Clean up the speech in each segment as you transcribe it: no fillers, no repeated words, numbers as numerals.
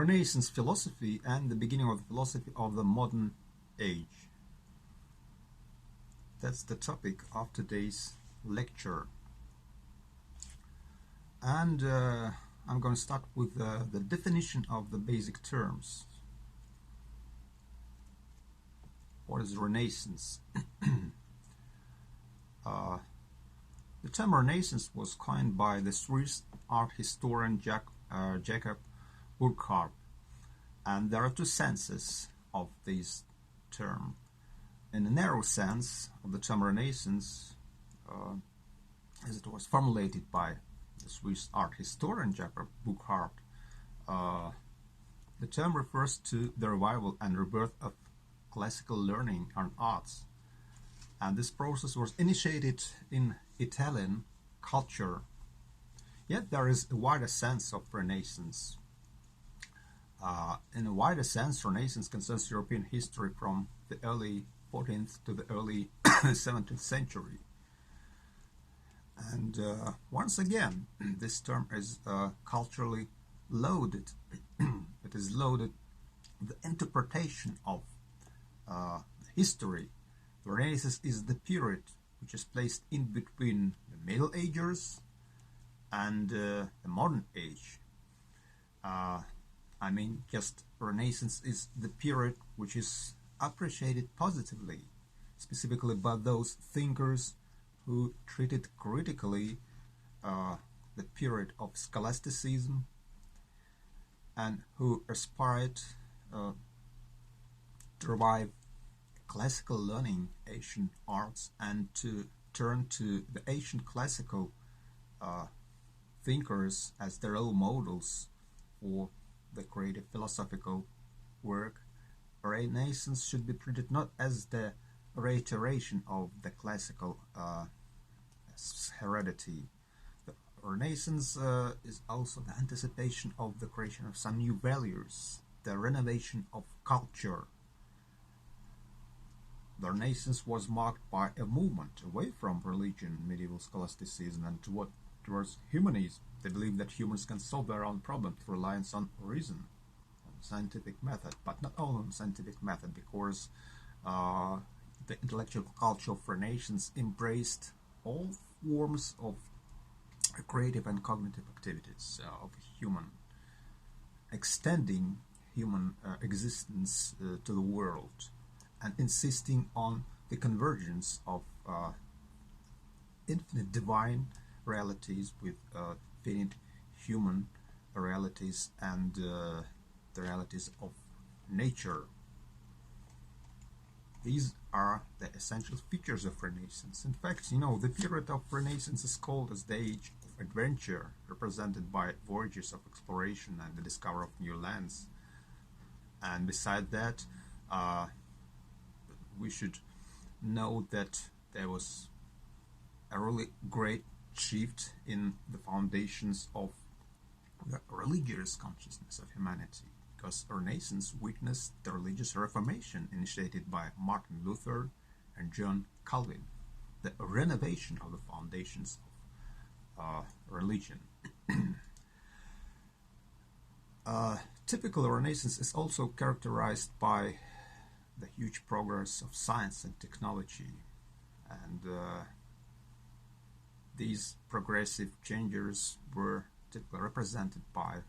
Renaissance philosophy and the beginning of the philosophy of the modern age. That's the topic of today's lecture. And I'm going to start with the definition of the basic terms. What is Renaissance? The term Renaissance was coined by the Swiss art historian Jacob Burckhardt, and there are two senses of this term. In a narrow sense of the term Renaissance, as it was formulated by the Swiss art historian Jacob Burckhardt, the term refers to the revival and rebirth of classical learning and arts, and this process was initiated in Italian culture. Yet there is a wider sense of Renaissance. In a wider sense, Renaissance concerns European history from the early 14th to the early 17th century. And once again, this term is culturally loaded. It is loaded with the interpretation of history. The Renaissance is the period which is placed in between the Middle Ages and the modern age. Just Renaissance is the period which is appreciated positively, specifically by those thinkers who treated critically the period of scholasticism and who aspired to revive classical learning, ancient arts, and to turn to the ancient classical thinkers as their role models for the creative philosophical work. Renaissance should be treated not as the reiteration of the classical heredity. The Renaissance is also the anticipation of the creation of some new values, the renovation of culture. The Renaissance was marked by a movement away from religion, medieval scholasticism, and towards humanism. They believe that humans can solve their own problems through reliance on reason, on scientific method, but not only on scientific method, because the intellectual culture of Renaissance embraced all forms of creative and cognitive activities of human, extending human existence to the world, and insisting on the convergence of infinite divine realities with finite human realities and the realities of nature. These are the essential features of Renaissance. In fact, the period of Renaissance is called as the age of adventure, represented by voyages of exploration and the discovery of new lands. And beside that, we should know that there was a really great shift in the foundations of the religious consciousness of humanity, because Renaissance witnessed the religious reformation initiated by Martin Luther and John Calvin, the renovation of the foundations of religion. Typical Renaissance is also characterized by the huge progress of science and technology, and these progressive changes were typically represented by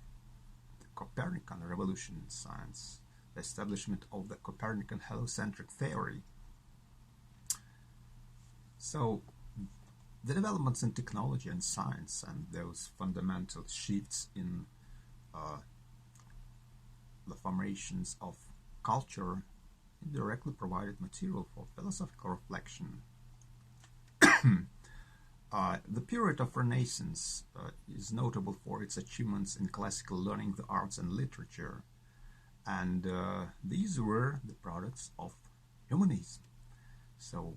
the Copernican revolution in science, the establishment of the Copernican heliocentric theory. So the developments in technology and science and those fundamental shifts in the formations of culture indirectly provided material for philosophical reflection. The period of Renaissance is notable for its achievements in classical learning, the arts, and literature, and these were the products of humanism. So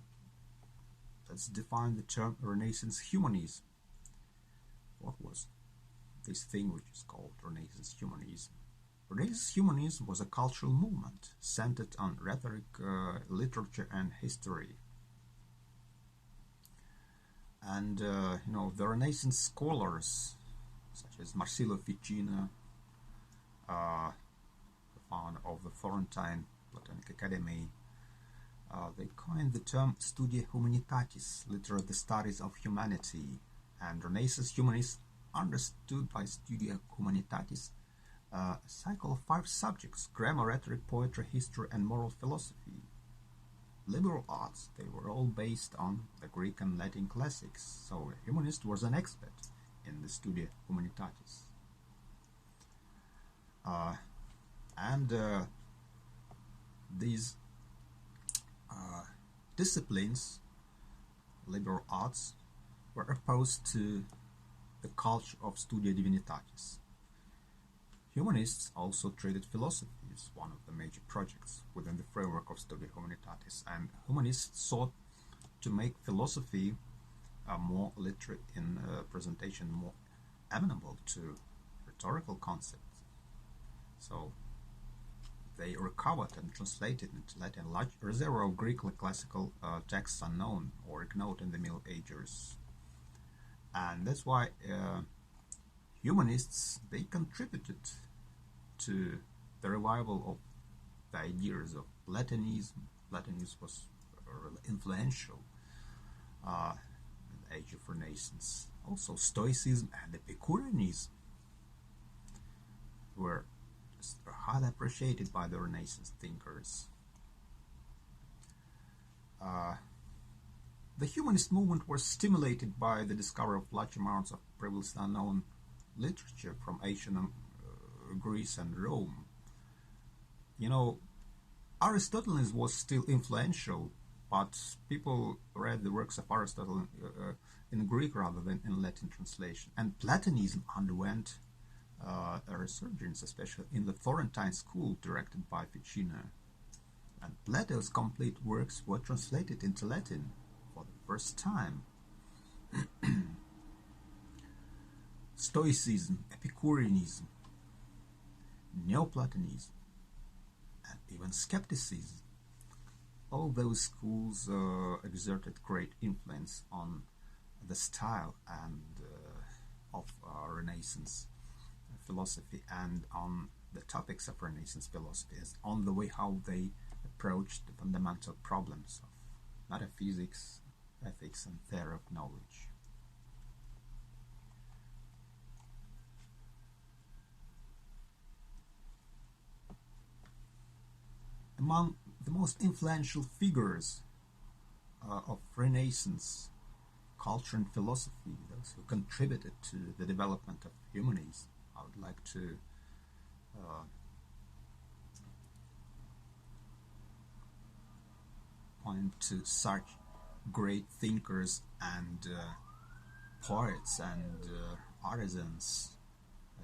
let's define the term Renaissance humanism. What was this thing which is called Renaissance humanism? Renaissance humanism was a cultural movement centered on rhetoric, literature, and history. And the Renaissance scholars such as Marsilio Ficino, founder of the Florentine Platonic Academy, they coined the term Studia Humanitatis, literally the studies of humanity, and Renaissance humanists understood by Studia Humanitatis a cycle of 5 subjects: grammar, rhetoric, poetry, history, and moral philosophy. Liberal arts, they were all based on the Greek and Latin classics, so a humanist was an expert in the Studia Humanitatis. And these disciplines, liberal arts, were opposed to the culture of Studia Divinitatis. Humanists also treated philosophy as one of the major projects within the framework of Studia Humanitatis, and humanists sought to make philosophy more literate in presentation, more amenable to rhetorical concepts. So they recovered and translated into Latin a large reservoir of Greek classical texts unknown or ignored in the Middle Ages. And that's why humanists, they contributed to the revival of the ideas of Platonism. Platonism was really influential in the age of Renaissance. Also Stoicism and Epicureanism were highly appreciated by the Renaissance thinkers. The humanist movement was stimulated by the discovery of large amounts of previously unknown literature from ancient Greece and Rome. You know, Aristotle was still influential, but people read the works of Aristotle in Greek rather than in Latin translation. And Platonism underwent a resurgence, especially in the Florentine school directed by Ficino. And Plato's complete works were translated into Latin for the first time. Stoicism, Epicureanism, Neoplatonism, and even skepticism. All those schools exerted great influence on the style and of Renaissance philosophy and on the topics of Renaissance philosophy, on the way how they approached the fundamental problems of metaphysics, ethics, and theory of knowledge. Among the most influential figures of Renaissance culture and philosophy, those who contributed to the development of humanism, I would like to point to such great thinkers and poets and artisans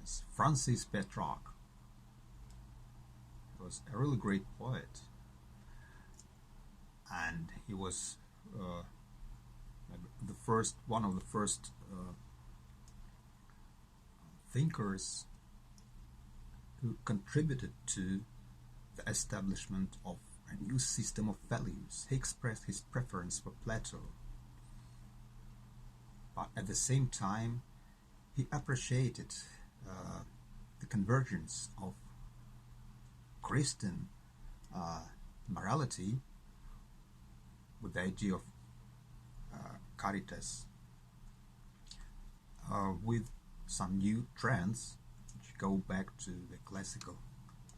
as Francis Petrarch. He was a really great poet, and he was one of the first thinkers who contributed to the establishment of a new system of values. He expressed his preference for Plato, but at the same time he appreciated the convergence of Christian morality with the idea of caritas, with some new trends which go back to the classical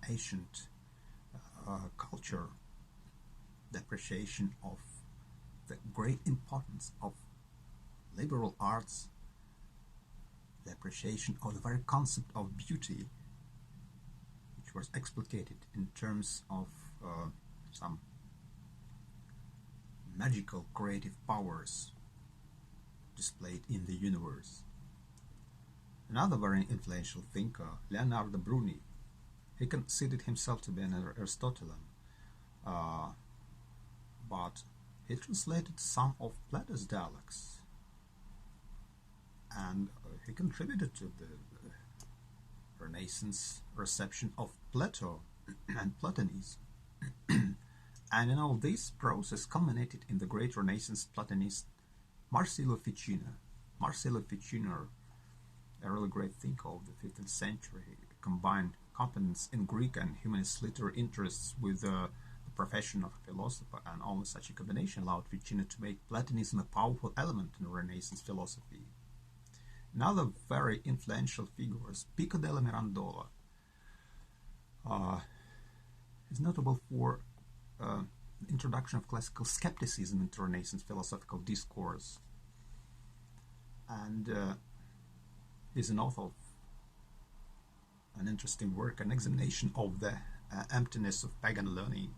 ancient culture, the appreciation of the great importance of liberal arts, the appreciation of the very concept of beauty, which was explicated in terms of some magical creative powers displayed in the universe. Another very influential thinker, Leonardo Bruni, he considered himself to be an Aristotelian, but he translated some of Plato's dialogues, and he contributed to the Renaissance reception of Plato and Platonism. And you know, this process culminated in the great Renaissance Platonist Marsilio Ficino. Marsilio Ficino, a really great thinker of the 15th century, combined competence in Greek and humanist literary interests with the profession of a philosopher, and only such a combination allowed Ficino to make Platonism a powerful element in Renaissance philosophy. Another very influential figure is Pico della Mirandola. Is notable for the introduction of classical skepticism into Renaissance philosophical discourse, and is an author of an interesting work, an examination of the emptiness of pagan learning.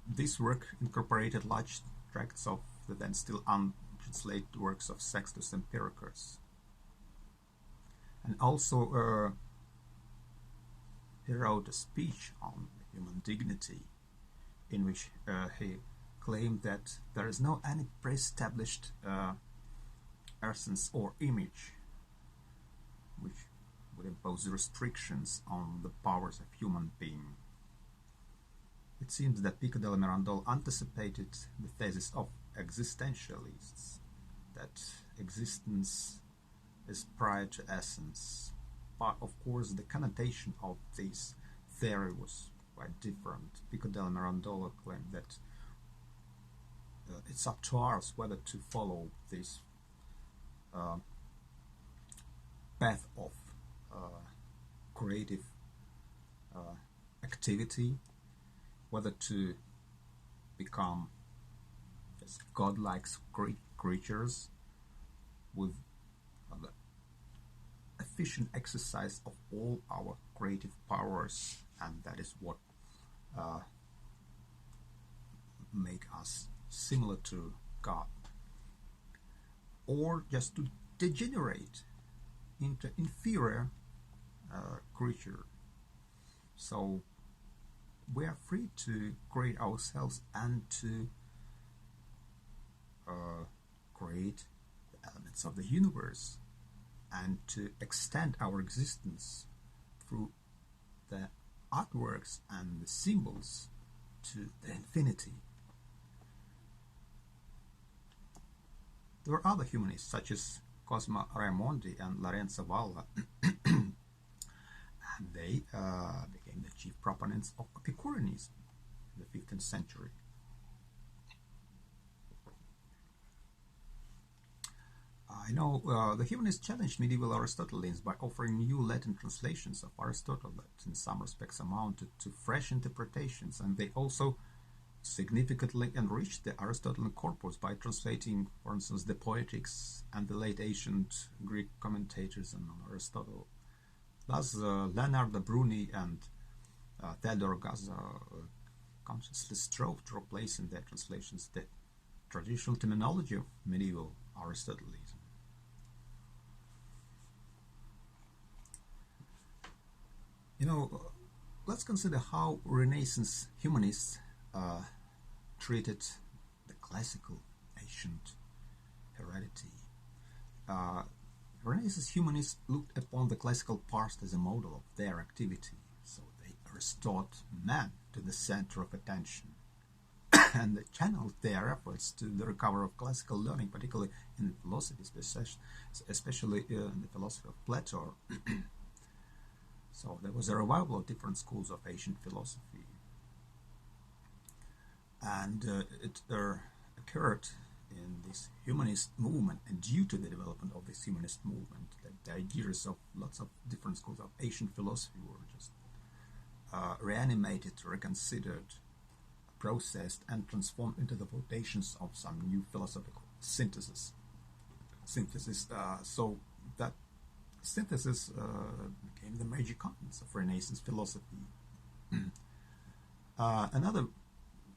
This work incorporated large tracts of the then still untranslated works of Sextus Empiricus, and also he wrote a speech on human dignity, in which he claimed that there is no any pre-established essence or image which would impose restrictions on the powers of human being. It seems that Pico della Mirandola anticipated the thesis of existentialists, that existence is prior to essence. But of course the connotation of this theory was quite different. Pico della Mirandola claimed that it's up to us whether to follow this path of creative activity, whether to become as godlike creatures with the efficient exercise of all our creative powers, and that is what make us similar to God, or just to degenerate into inferior creature. So we are free to create ourselves and to create the elements of the universe and to extend our existence through the artworks and the symbols to the infinity. There were other humanists such as Cosmo Raimondi and Lorenzo Valla, and they became the chief proponents of Epicureanism in the 15th century. The humanists challenged medieval Aristotelians by offering new Latin translations of Aristotle that in some respects amounted to fresh interpretations, and they also significantly enriched the Aristotelian corpus by translating, for instance, the Poetics and the late ancient Greek commentators on Aristotle. Thus, Leonard Bruni and Theodore Gaza consciously strove to replace in their translations the traditional terminology of medieval Aristotelism. Let's consider how Renaissance humanists treated the classical ancient heredity. Renaissance humanists looked upon the classical past as a model of their activity, so they restored man to the center of attention and they channeled their efforts to the recovery of classical learning, particularly in philosophy, especially in the philosophy of Plato. So there was a revival of different schools of ancient philosophy, and it occurred in this humanist movement, and due to the development of this humanist movement, that the ideas of lots of different schools of ancient philosophy were just reanimated, reconsidered, processed, and transformed into the foundations of some new philosophical synthesis. So that synthesis became the major contents of Renaissance philosophy. Another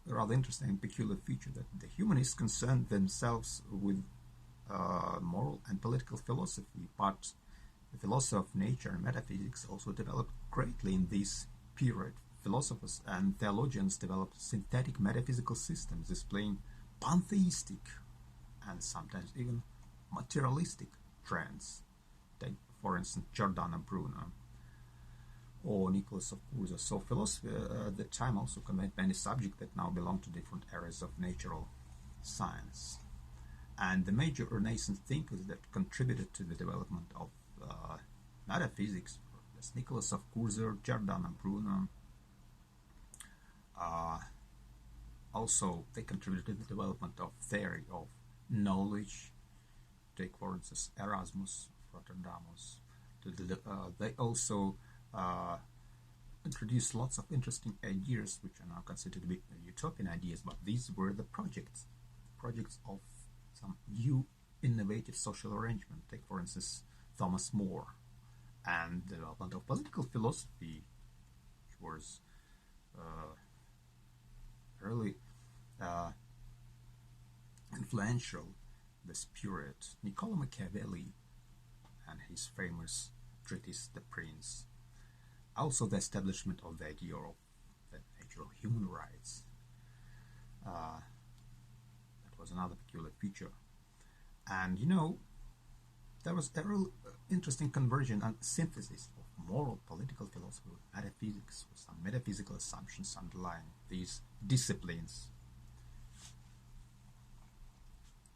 rather interesting and peculiar feature that the humanists concerned themselves with moral and political philosophy, but the philosophy of nature and metaphysics also developed greatly in this period. Philosophers and theologians developed synthetic metaphysical systems displaying pantheistic and sometimes even materialistic trends. Take, for instance, Giordano Bruno or Nicholas of Cusa. So philosophy at the time also combined many subjects that now belong to different areas of natural science. And the major Renaissance thinkers that contributed to the development of metaphysics. There's Nicholas of Cursor, Giordano Bruno. Uh, Also, they contributed to the development of theory of knowledge. Take, for instance, Erasmus Rotterdamus. They also introduced lots of interesting ideas, which are now considered to be utopian ideas, but these were the projects of some new innovative social arrangement. Take, for instance, Thomas More and the development of political philosophy, which was really influential this period. Niccolo Machiavelli and his famous treatise The Prince. Also the establishment of the idea of the nature of human rights. That was another peculiar feature. And you know, there was a real interesting conversion and synthesis of moral political philosophy with metaphysics, with some metaphysical assumptions underlying these disciplines.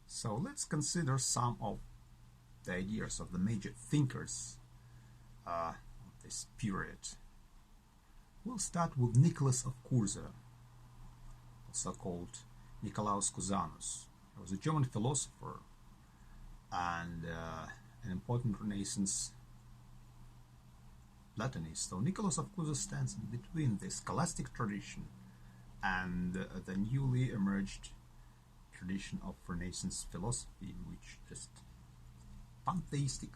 So let's consider some of the ideas of the major thinkers of this period. We'll start with Nicholas of Cursor, also called Nicolaus Cusanus. He was a German philosopher and an important Renaissance Platonist. So Nicholas of Cursor stands between the scholastic tradition and the newly emerged tradition of Renaissance philosophy, which just pantheistic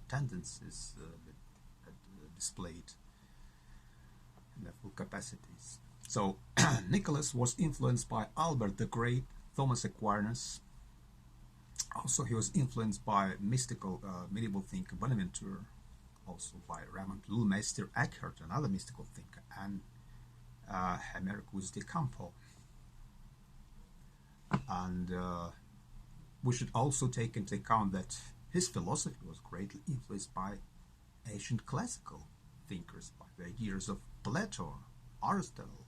tendencies displayed in their full capacities. So Nicholas was influenced by Albert the Great, Thomas Aquinas. Also, he was influenced by mystical medieval thinker Bonaventure, also by Raymond Lulmeister Eckhart, another mystical thinker, and Americus de Campo. And we should also take into account that his philosophy was greatly influenced by ancient classical thinkers, by the ideas of Plato, Aristotle,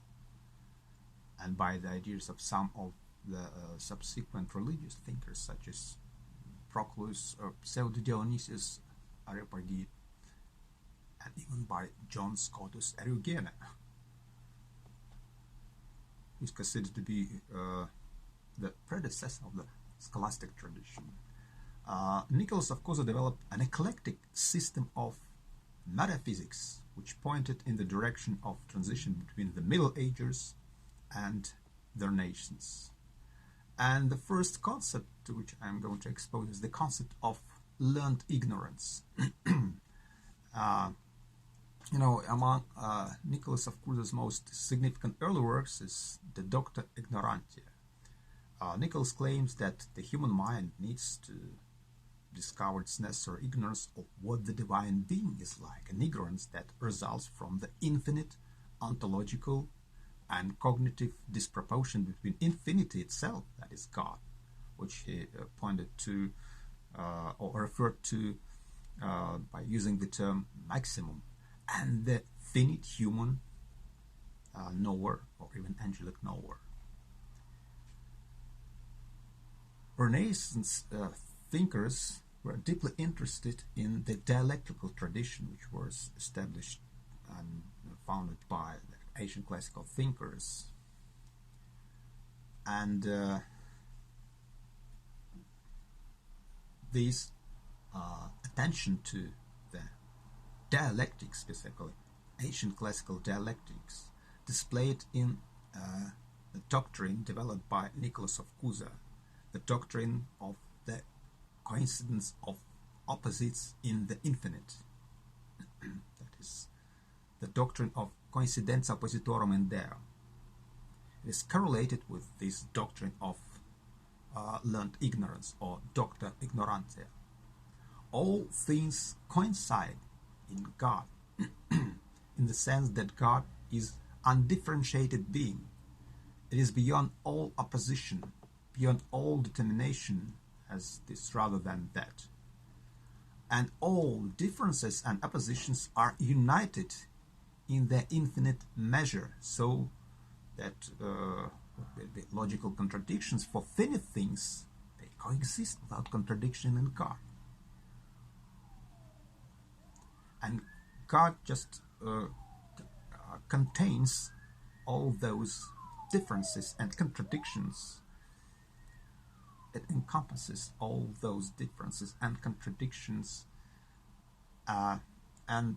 and by the ideas of some of the subsequent religious thinkers such as Proclus or Pseudo-Dionysius Areopagite, and even by John Scotus Eriugena, who is considered to be the predecessor of the scholastic tradition. Nicholas of Cursor developed an eclectic system of metaphysics which pointed in the direction of transition between the Middle Ages and the Renaissance. And the first concept which I'm going to expose is the concept of learned ignorance. You know, among Nicholas of Cursor's most significant early works is the Docta Ignorantia. Nicholas claims that the human mind needs to discover its necessary ignorance of what the divine being is like, an ignorance that results from the infinite ontological and cognitive disproportion between infinity itself, that is God, which he pointed to or referred to by using the term maximum, and the finite human knower or even angelic knower. Renaissance thinkers were deeply interested in the dialectical tradition which was established and founded by the ancient classical thinkers. And this attention to the dialectics, specifically ancient classical dialectics, displayed in the doctrine developed by Nicholas of Cursor, the doctrine of the coincidence of opposites in the infinite. That is the doctrine of coincidentia oppositorum in Deo. It is correlated with this doctrine of learned ignorance, or Docta Ignorantia. All things coincide in God, in the sense that God is undifferentiated being. It is beyond all opposition, beyond all determination as this rather than that. And all differences and oppositions are united in their infinite measure, so that the logical contradictions for finite things, they coexist without contradiction in God. and God just contains all those differences and contradictions. It encompasses all those differences and contradictions, and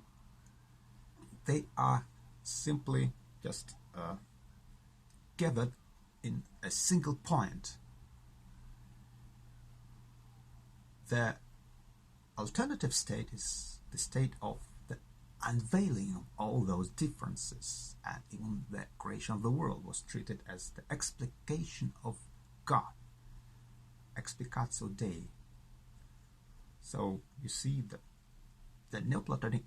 they are simply just gathered in a single point. The alternative state is the state of the unveiling of all those differences, and even the creation of the world was treated as the explication of God, explicatio Dei. So you see that the Neoplatonic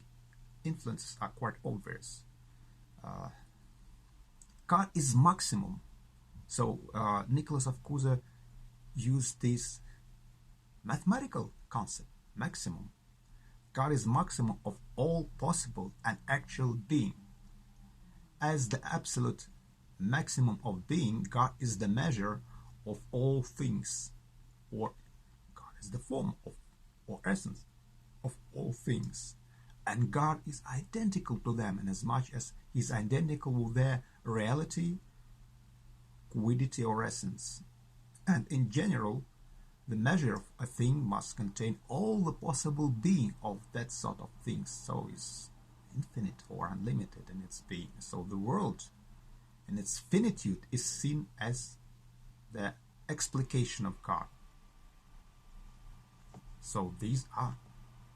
influences are quite obvious. God is maximum. So Nicholas of Cusa used this mathematical concept, maximum. God is maximum of all possible and actual being. As the absolute maximum of being, God is the measure of all things, or God is the form of or essence of all things. And God is identical to them inasmuch as He is identical with their reality, quiddity, or essence. And in general, the measure of a thing must contain all the possible being of that sort of things, so is infinite or unlimited in its being. So the world in its finitude is seen as the explication of God. So these are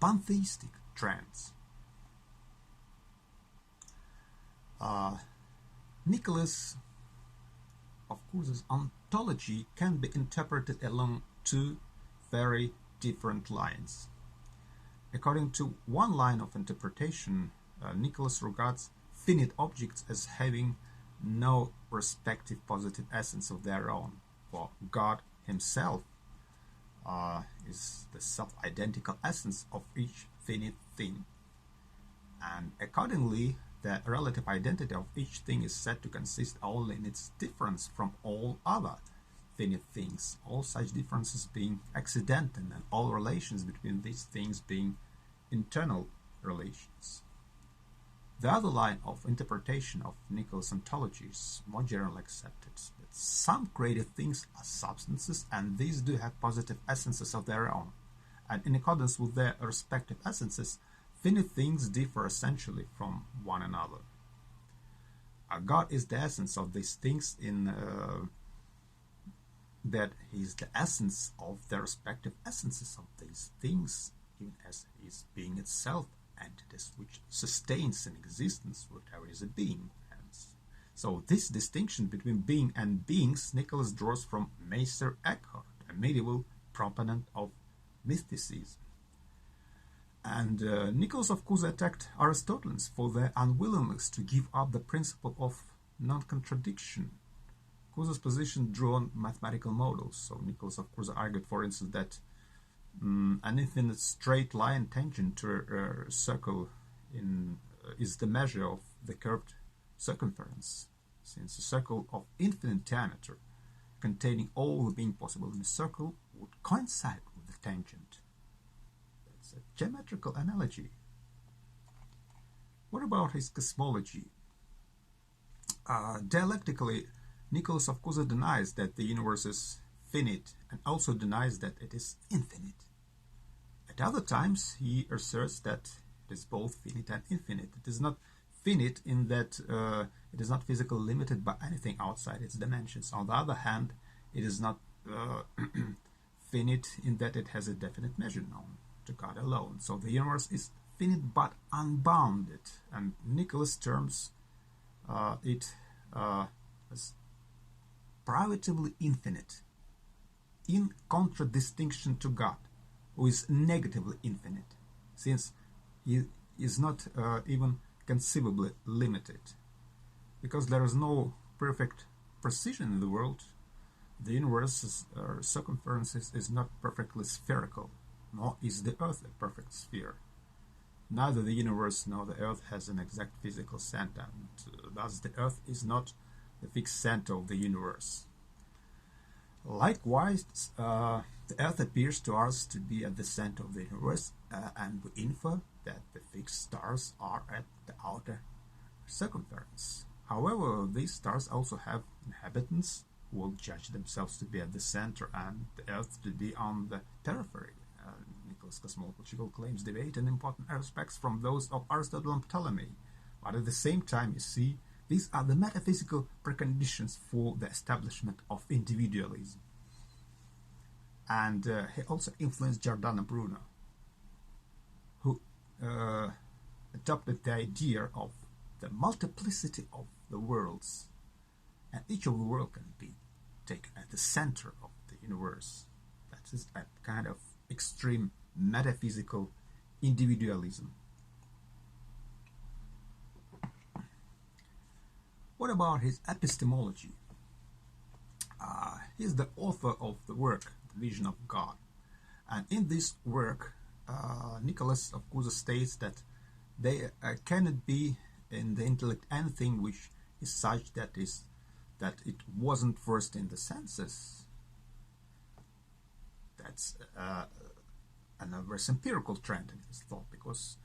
pantheistic trends. Nicholas of Cusa's ontology can be interpreted along two very different lines. According to one line of interpretation, Nicholas regards finite objects as having no respective positive essence of their own, for God Himself is the self-identical essence of each finite thing, and accordingly the relative identity of each thing is said to consist only in its difference from all other finite things, all such differences being accidental and all relations between these things being internal relations. The other line of interpretation of Nicholas' ontology is more generally accepted, that some created things are substances, and these do have positive essences of their own, and in accordance with their respective essences, finite things differ essentially from one another. God is the essence of these things in that He is the essence of the respective essences of these things, even as He is being itself, entities which sustains in existence whatever is a being. And so this distinction between being and beings Nicholas draws from Meister Eckhart, a medieval proponent of mysticism. And Nicholas of Cusa attacked Aristotelians for their unwillingness to give up the principle of non-contradiction. Cusa's position drew on mathematical models. So Nicholas of Cusa argued, for instance, that an infinite straight line tangent to a circle is the measure of the curved circumference, since a circle of infinite diameter containing all the being possible in a circle would coincide with the tangent. That's a geometrical analogy. What about his cosmology? Dialectically, Nicholas of Cusa denies that the universe is finite and also denies that it is infinite. At other times, he asserts that it is both finite and infinite. It is not finite in that it is not physically limited by anything outside its dimensions. On the other hand, it is not finite in that it has a definite measure known to God alone. So the universe is finite but unbounded, and Nicholas terms it as privatively infinite, in contradistinction to God, who is negatively infinite, since He is not even conceivably limited. Because there is no perfect precision in the world, the universe's circumference is not perfectly spherical, nor is the Earth a perfect sphere. Neither the universe nor the Earth has an exact physical center, and thus the Earth is not the fixed center of the universe. Likewise, The Earth appears to us to be at the center of the universe, and we infer that the fixed stars are at the outer circumference. However, these stars also have inhabitants who will judge themselves to be at the center and the Earth to be on the periphery. Nicholas' cosmological claims deviate in important aspects from those of Aristotle and Ptolemy, but at the same time, you see, these are the metaphysical preconditions for the establishment of individualism. And he also influenced Giordano Bruno, who adopted the idea of the multiplicity of the worlds, and each of the world can be taken at the center of the universe. That is a kind of extreme metaphysical individualism. What about his epistemology? He is the author of the work, The Vision of God. And in this work, Nicholas of Cusa states that there cannot be in the intellect anything which is such that it wasn't first in the senses. That's an adverse empirical trend in his thought, because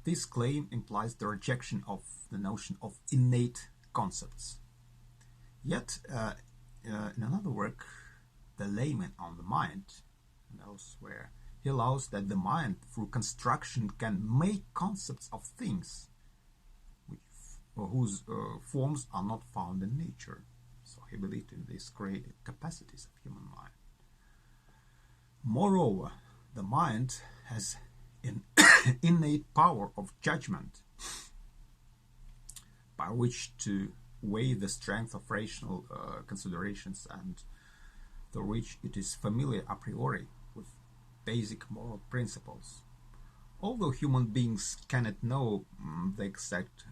this claim implies the rejection of the notion of innate concepts. Yet, in another work, The Layman on the Mind, where he allows that the mind, through construction, can make concepts of things whose forms are not found in nature. So he believed in these creative capacities of human mind. Moreover, the mind has an innate power of judgment by which to weigh the strength of rational considerations, and through which it is familiar a priori with basic moral principles. Although human beings cannot know the exact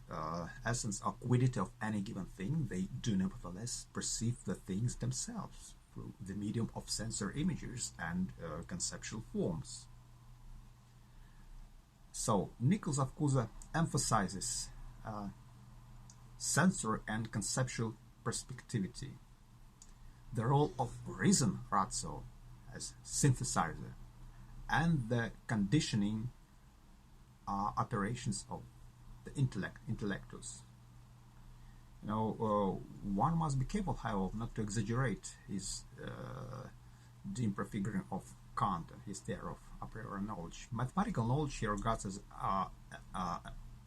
essence or quality of any given thing, they do nevertheless perceive the things themselves through the medium of sensory images and conceptual forms. So, Nicholas of Cusa emphasizes sensory and conceptual perspectivity, the role of reason, ratio, as synthesizer, and the conditioning operations of the intellectus. One must be careful, however, not to exaggerate his dim prefiguring of Kant and his theory of a priori knowledge. Mathematical knowledge he regards as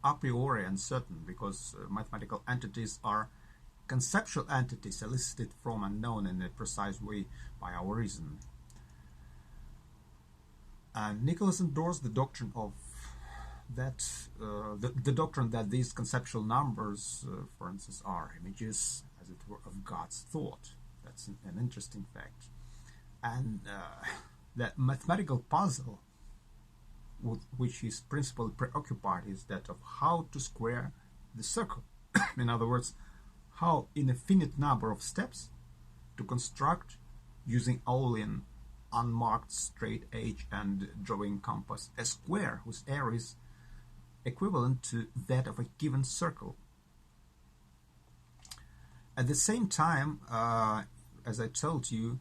a priori uncertain, because mathematical entities are conceptual entities elicited from and known in a precise way by our reason. And Nicholas endorsed the doctrine of that the doctrine that these conceptual numbers, for instance, are images, as it were, of God's thought. That's an interesting fact. And that mathematical puzzle with which he's principally preoccupied is that of how to square the circle. In other words, how in a finite number of steps to construct, using only an unmarked straight edge and drawing compass, a square whose area is equivalent to that of a given circle. At the same time, as I told you,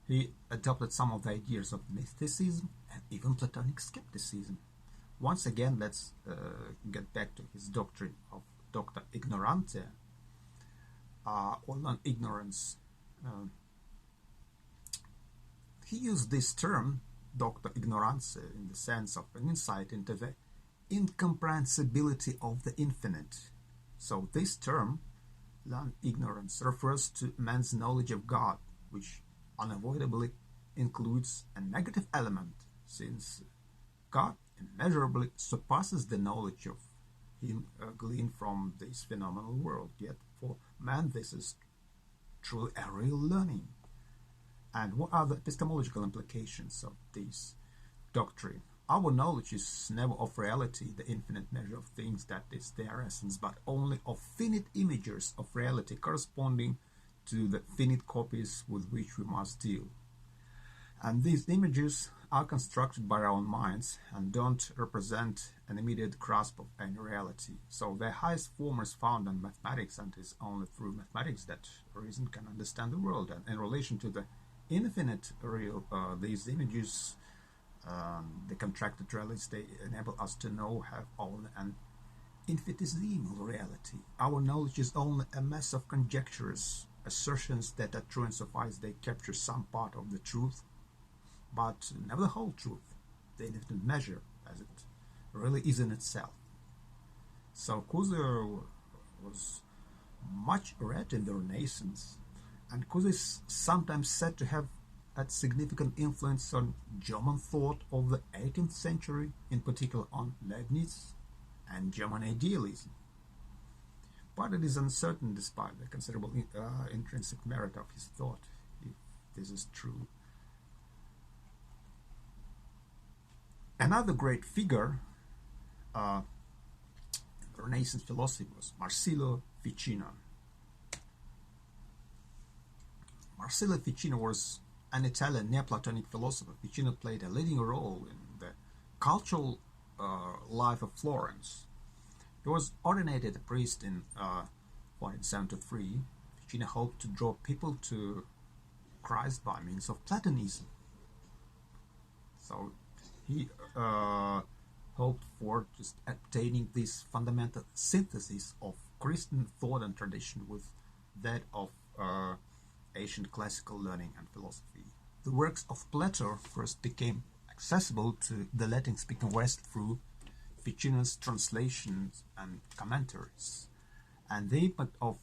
he adopted some of the ideas of mysticism and even Platonic skepticism. Once again, let's get back to his doctrine of Doctor Ignorante, or non-ignorance. He used this term, Doctor Ignorance, in the sense of an insight into the incomprehensibility of the infinite. So this term, non-ignorance, refers to man's knowledge of God, which unavoidably includes a negative element, since God immeasurably surpasses the knowledge of him gleaned from this phenomenal world. Yet for man this is truly a real learning. And what are the epistemological implications of this doctrine? Our knowledge is never of reality, the infinite measure of things, that is their essence, but only of finite images of reality corresponding to the finite copies with which we must deal. And these images are constructed by our own minds and don't represent an immediate grasp of any reality. So the highest form is found in mathematics, and it is only through mathematics that reason can understand the world. And in relation to the infinite real. These images, the contracted realities, they enable us to know have only an infinitesimal reality. Our knowledge is only a mass of conjectures, assertions that are true insofar they capture some part of the truth, but never the whole truth, the infinite measure as it really is in itself. So Husserl was much read in the Renaissance, and Husserl is sometimes said to have had significant influence on German thought of the 18th century, in particular on Leibniz and German idealism. But it is uncertain, despite the considerable intrinsic merit of his thought, if this is true. Another great figure in the Renaissance philosophy was Marsilio Ficino. Marsilio Ficino was an Italian Neoplatonic philosopher. Ficino played a leading role in the cultural life of Florence. He was ordinated a priest in 1473. Ficino hoped to draw people to Christ by means of Platonism. So he hoped for just obtaining this fundamental synthesis of Christian thought and tradition with that of ancient classical learning and philosophy. The works of Plato first became accessible to the Latin-speaking West through Ficino's translations and commentaries, and the impact of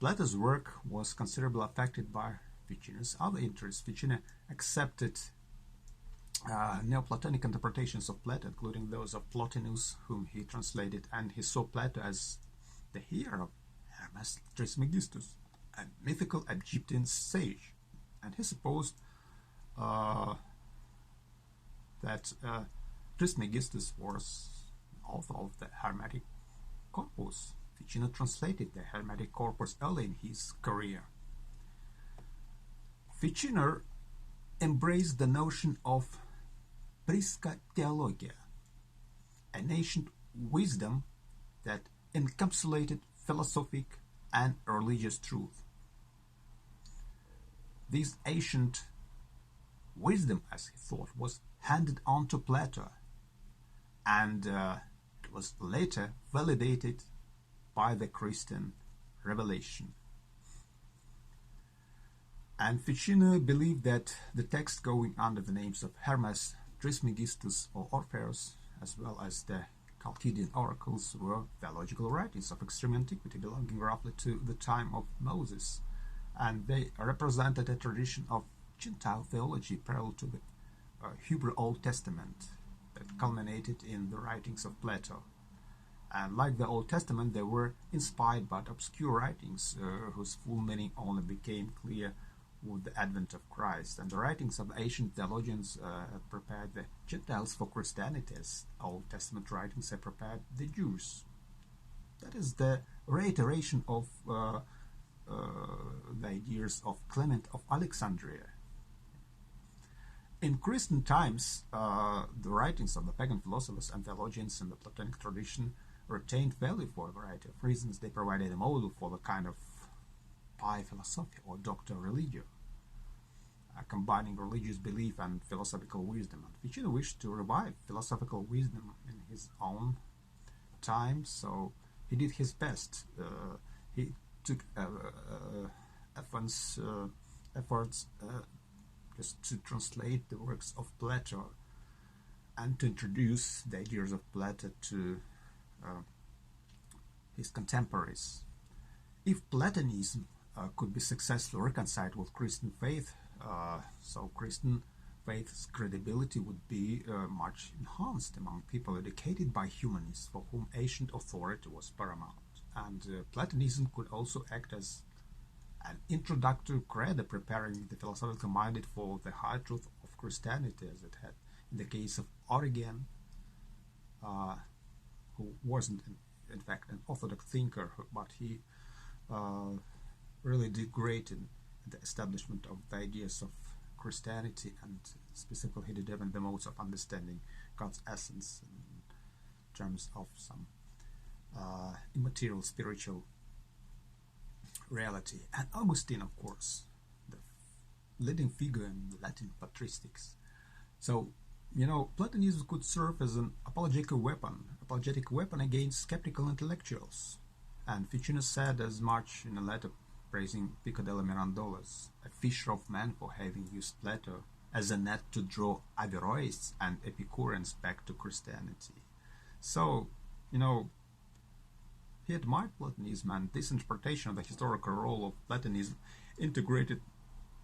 Plato's work was considerably affected by Ficino's other interests. Ficino accepted Neoplatonic interpretations of Plato, including those of Plotinus, whom he translated, and he saw Plato as the hero of Hermes Trismegistus, a mythical Egyptian sage, and he supposed that Trismegistus was author of the Hermetic corpus. Ficino translated the Hermetic corpus early in his career. Ficino embraced the notion of Prisca Theologia, an ancient wisdom that encapsulated philosophic and religious truth. This ancient wisdom, as he thought, was handed on to Plato, and it was later validated by the Christian revelation. And Ficino believed that the texts going under the names of Hermes Trismegistus or Orpheus, as well as the Chaldean oracles, were theological writings of extreme antiquity belonging roughly to the time of Moses, and they represented a tradition of Gentile theology parallel to the Hebrew Old Testament that culminated in the writings of Plato. And like the Old Testament, they were inspired by obscure writings whose full meaning only became clear with the advent of Christ. And the writings of the ancient theologians prepared the Gentiles for Christianity, as Old Testament writings have prepared the Jews. That is the reiteration of the ideas of Clement of Alexandria. In Christian times, the writings of the pagan philosophers and theologians in the Platonic tradition retained value for a variety of reasons. They provided a model for the kind of pi philosophy or doctor religio, combining religious belief and philosophical wisdom. And Ficino wished to revive philosophical wisdom in his own time, so he did his best. He took efforts just to translate the works of Plato and to introduce the ideas of Plato to his contemporaries. If Platonism could be successfully reconciled with Christian faith, so Christian faith's credibility would be much enhanced among people educated by humanists for whom ancient authority was paramount. And Platonism could also act as an introductory credo, preparing the philosophically minded for the high truth of Christianity, as it had in the case of Origen, who wasn't in fact an orthodox thinker, but he really did great in the establishment of the ideas of Christianity, and specifically he determined the modes of understanding God's essence in terms of some immaterial spiritual reality. And Augustine, of course, the leading figure in Latin patristics. So, Platonism could serve as an apologetic weapon against skeptical intellectuals. And Ficino said as much in a letter praising Pico della Mirandolas, a fisher of men, for having used Plato as a net to draw Averroists and Epicureans back to Christianity. So, he admired Platonism, and this interpretation of the historical role of Platonism integrated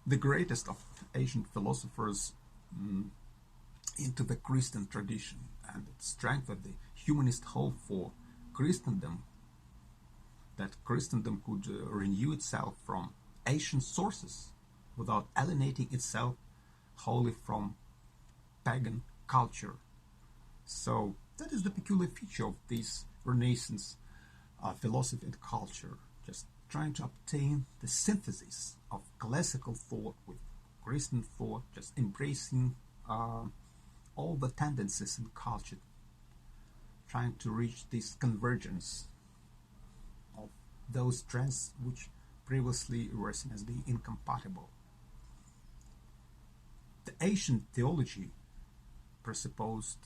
the greatest of ancient philosophers into the Christian tradition, and it strengthened the humanist hope for Christendom, that Christendom could renew itself from ancient sources without alienating itself wholly from pagan culture. So that is the peculiar feature of this Renaissance philosophy and culture, just trying to obtain the synthesis of classical thought with Christian thought, just embracing all the tendencies in culture, trying to reach this convergence of those trends which previously were seen as being incompatible. The ancient theology presupposed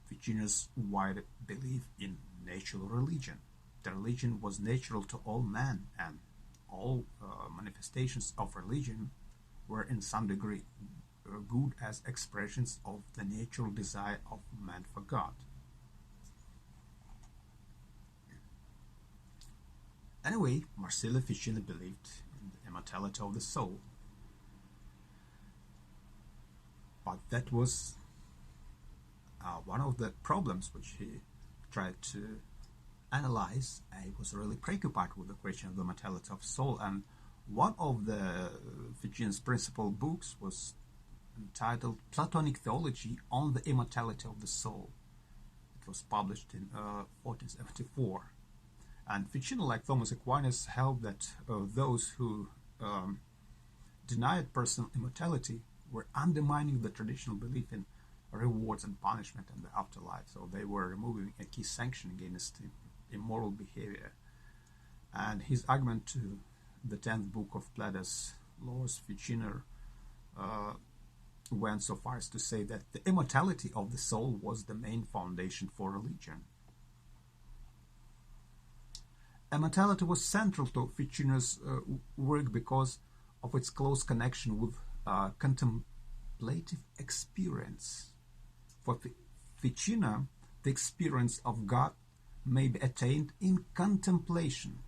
Ficino's wide belief in natural religion. The religion was natural to all men, and all manifestations of religion were in some degree good as expressions of the natural desire of man for God. Anyway, Marsilio Ficino believed in the immortality of the soul, but that was one of the problems which he tried to analyze. He was really preoccupied with the question of the mortality of soul, and one of the Ficino's principal books was entitled Platonic Theology on the Immortality of the Soul. It was published in 1474. And Ficino, like Thomas Aquinas, held that those who denied personal immortality were undermining the traditional belief in rewards and punishment in the afterlife. So they were removing a key sanction against immoral behavior. And his argument to the 10th book of Plato's Laws, Ficino went so far as to say that the immortality of the soul was the main foundation for religion. Immortality was central to Ficino's work because of its close connection with contemplative experience. For Ficino, the experience of God may be attained in contemplation.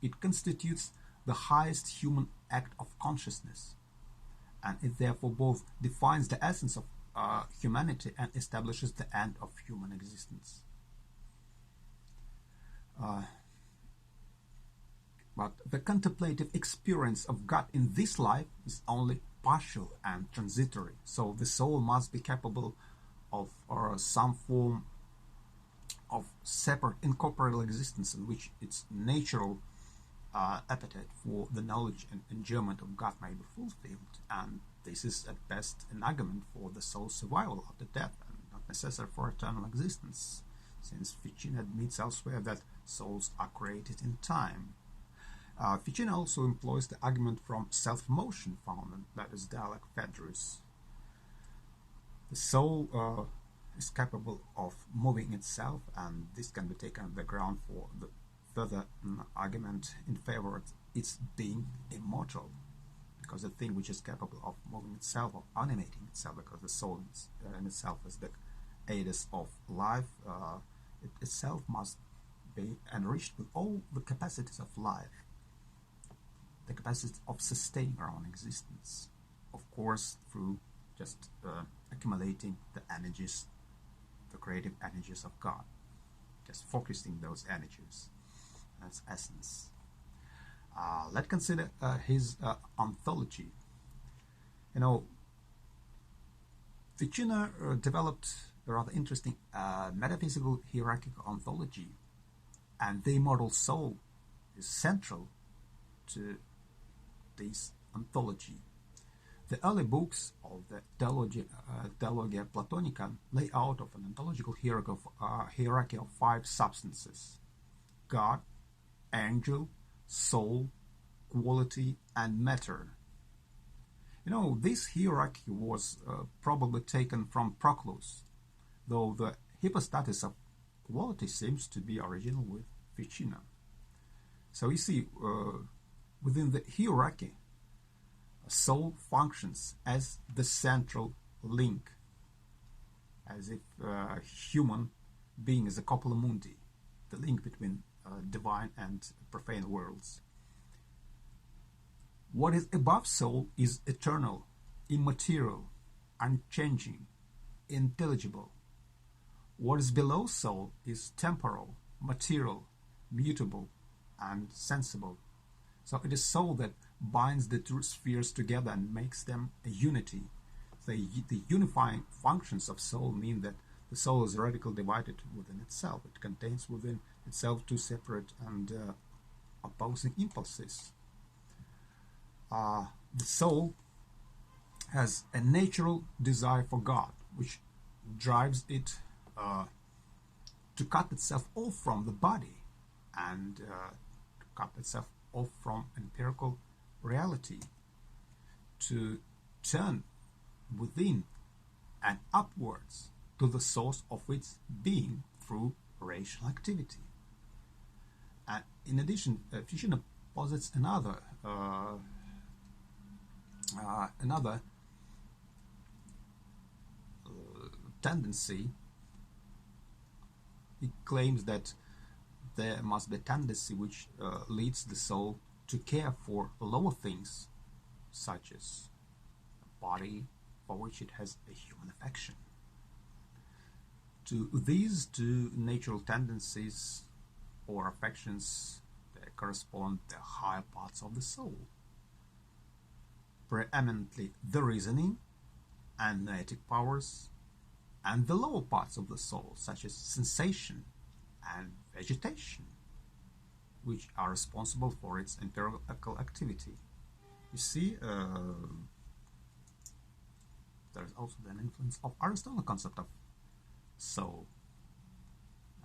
It constitutes the highest human act of consciousness, and it therefore both defines the essence of humanity and establishes the end of human existence. But the contemplative experience of God in this life is only partial and transitory, so the soul must be capable of some form of separate incorporeal existence in which its natural appetite for the knowledge and enjoyment of God may be fulfilled, and this is at best an argument for the soul's survival after death and not necessary for eternal existence, since Ficino admits elsewhere that souls are created in time. Ficino also employs the argument from self-motion found in Plato's dialogue Phaedrus. The soul is capable of moving itself, and this can be taken as the ground for the further argument in favor of its being immortal, because the thing which is capable of moving itself or animating itself, because the soul in itself is the aidus of life, it itself must be enriched with all the capacities of life, the capacity of sustaining our own existence, of course through just accumulating the energies, the creative energies of God, just focusing those energies as essence. Let's consider his ontology. Ficino developed a rather interesting metaphysical hierarchical ontology, and the immortal soul is central to this ontology. The early books of the Theologia Platonica lay out of an ontological hierarchy of 5 substances: God, angel, soul, quality, and matter. You know, this hierarchy was probably taken from Proclus, though the hypostasis of quality seems to be original with Ficino. So you see, within the hierarchy, soul functions as the central link, as if human being is a copula mundi, the link between divine and profane worlds. What is above soul is eternal, immaterial, unchanging, intelligible. What is below soul is temporal, material, mutable, and sensible. So it is soul that binds the two spheres together and makes them a unity. The unifying functions of soul mean that the soul is radically divided within itself. It contains within itself two separate and opposing impulses. The soul has a natural desire for God, which drives it to cut itself off from the body and to cut itself off from empirical reality, to turn within and upwards to the source of its being through rational activity. And in addition, Ficino posits another tendency. He claims that there must be a tendency which leads the soul to care for lower things, such as a body for which it has a human affection. To these two natural tendencies or affections, they correspond the higher parts of the soul, preeminently the reasoning and noetic powers, and the lower parts of the soul, such as sensation and vegetation, which are responsible for its empirical activity. You see, there is also an influence of Aristotle's concept of soul,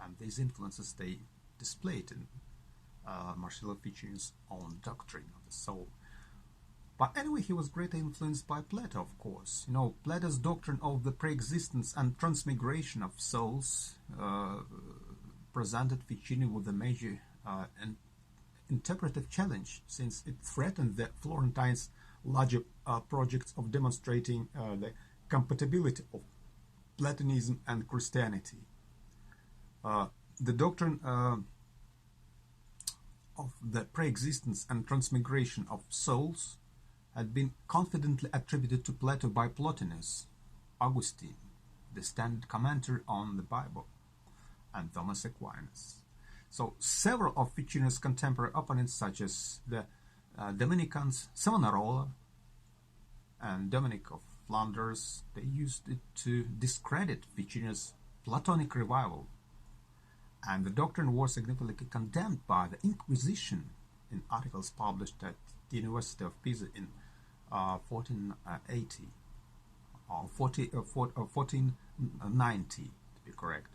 and these influences they displayed in Marcello Ficino's own doctrine of the soul. But anyway, he was greatly influenced by Plato, of course. You know, Plato's doctrine of the pre-existence and transmigration of souls presented Ficino with a major interpretive challenge, since it threatened the Florentines' larger projects of demonstrating the compatibility of Platonism and Christianity. The doctrine of the pre-existence and transmigration of souls had been confidently attributed to Plato by Plotinus, Augustine, the standard commentator on the Bible, and Thomas Aquinas. So several of Ficino's contemporary opponents, such as the Dominicans Savonarola and Dominic of Flanders, they used it to discredit Ficino's Platonic revival, and the doctrine was significantly condemned by the Inquisition in articles published at the University of Pisa in 1480 or 1490 to be correct.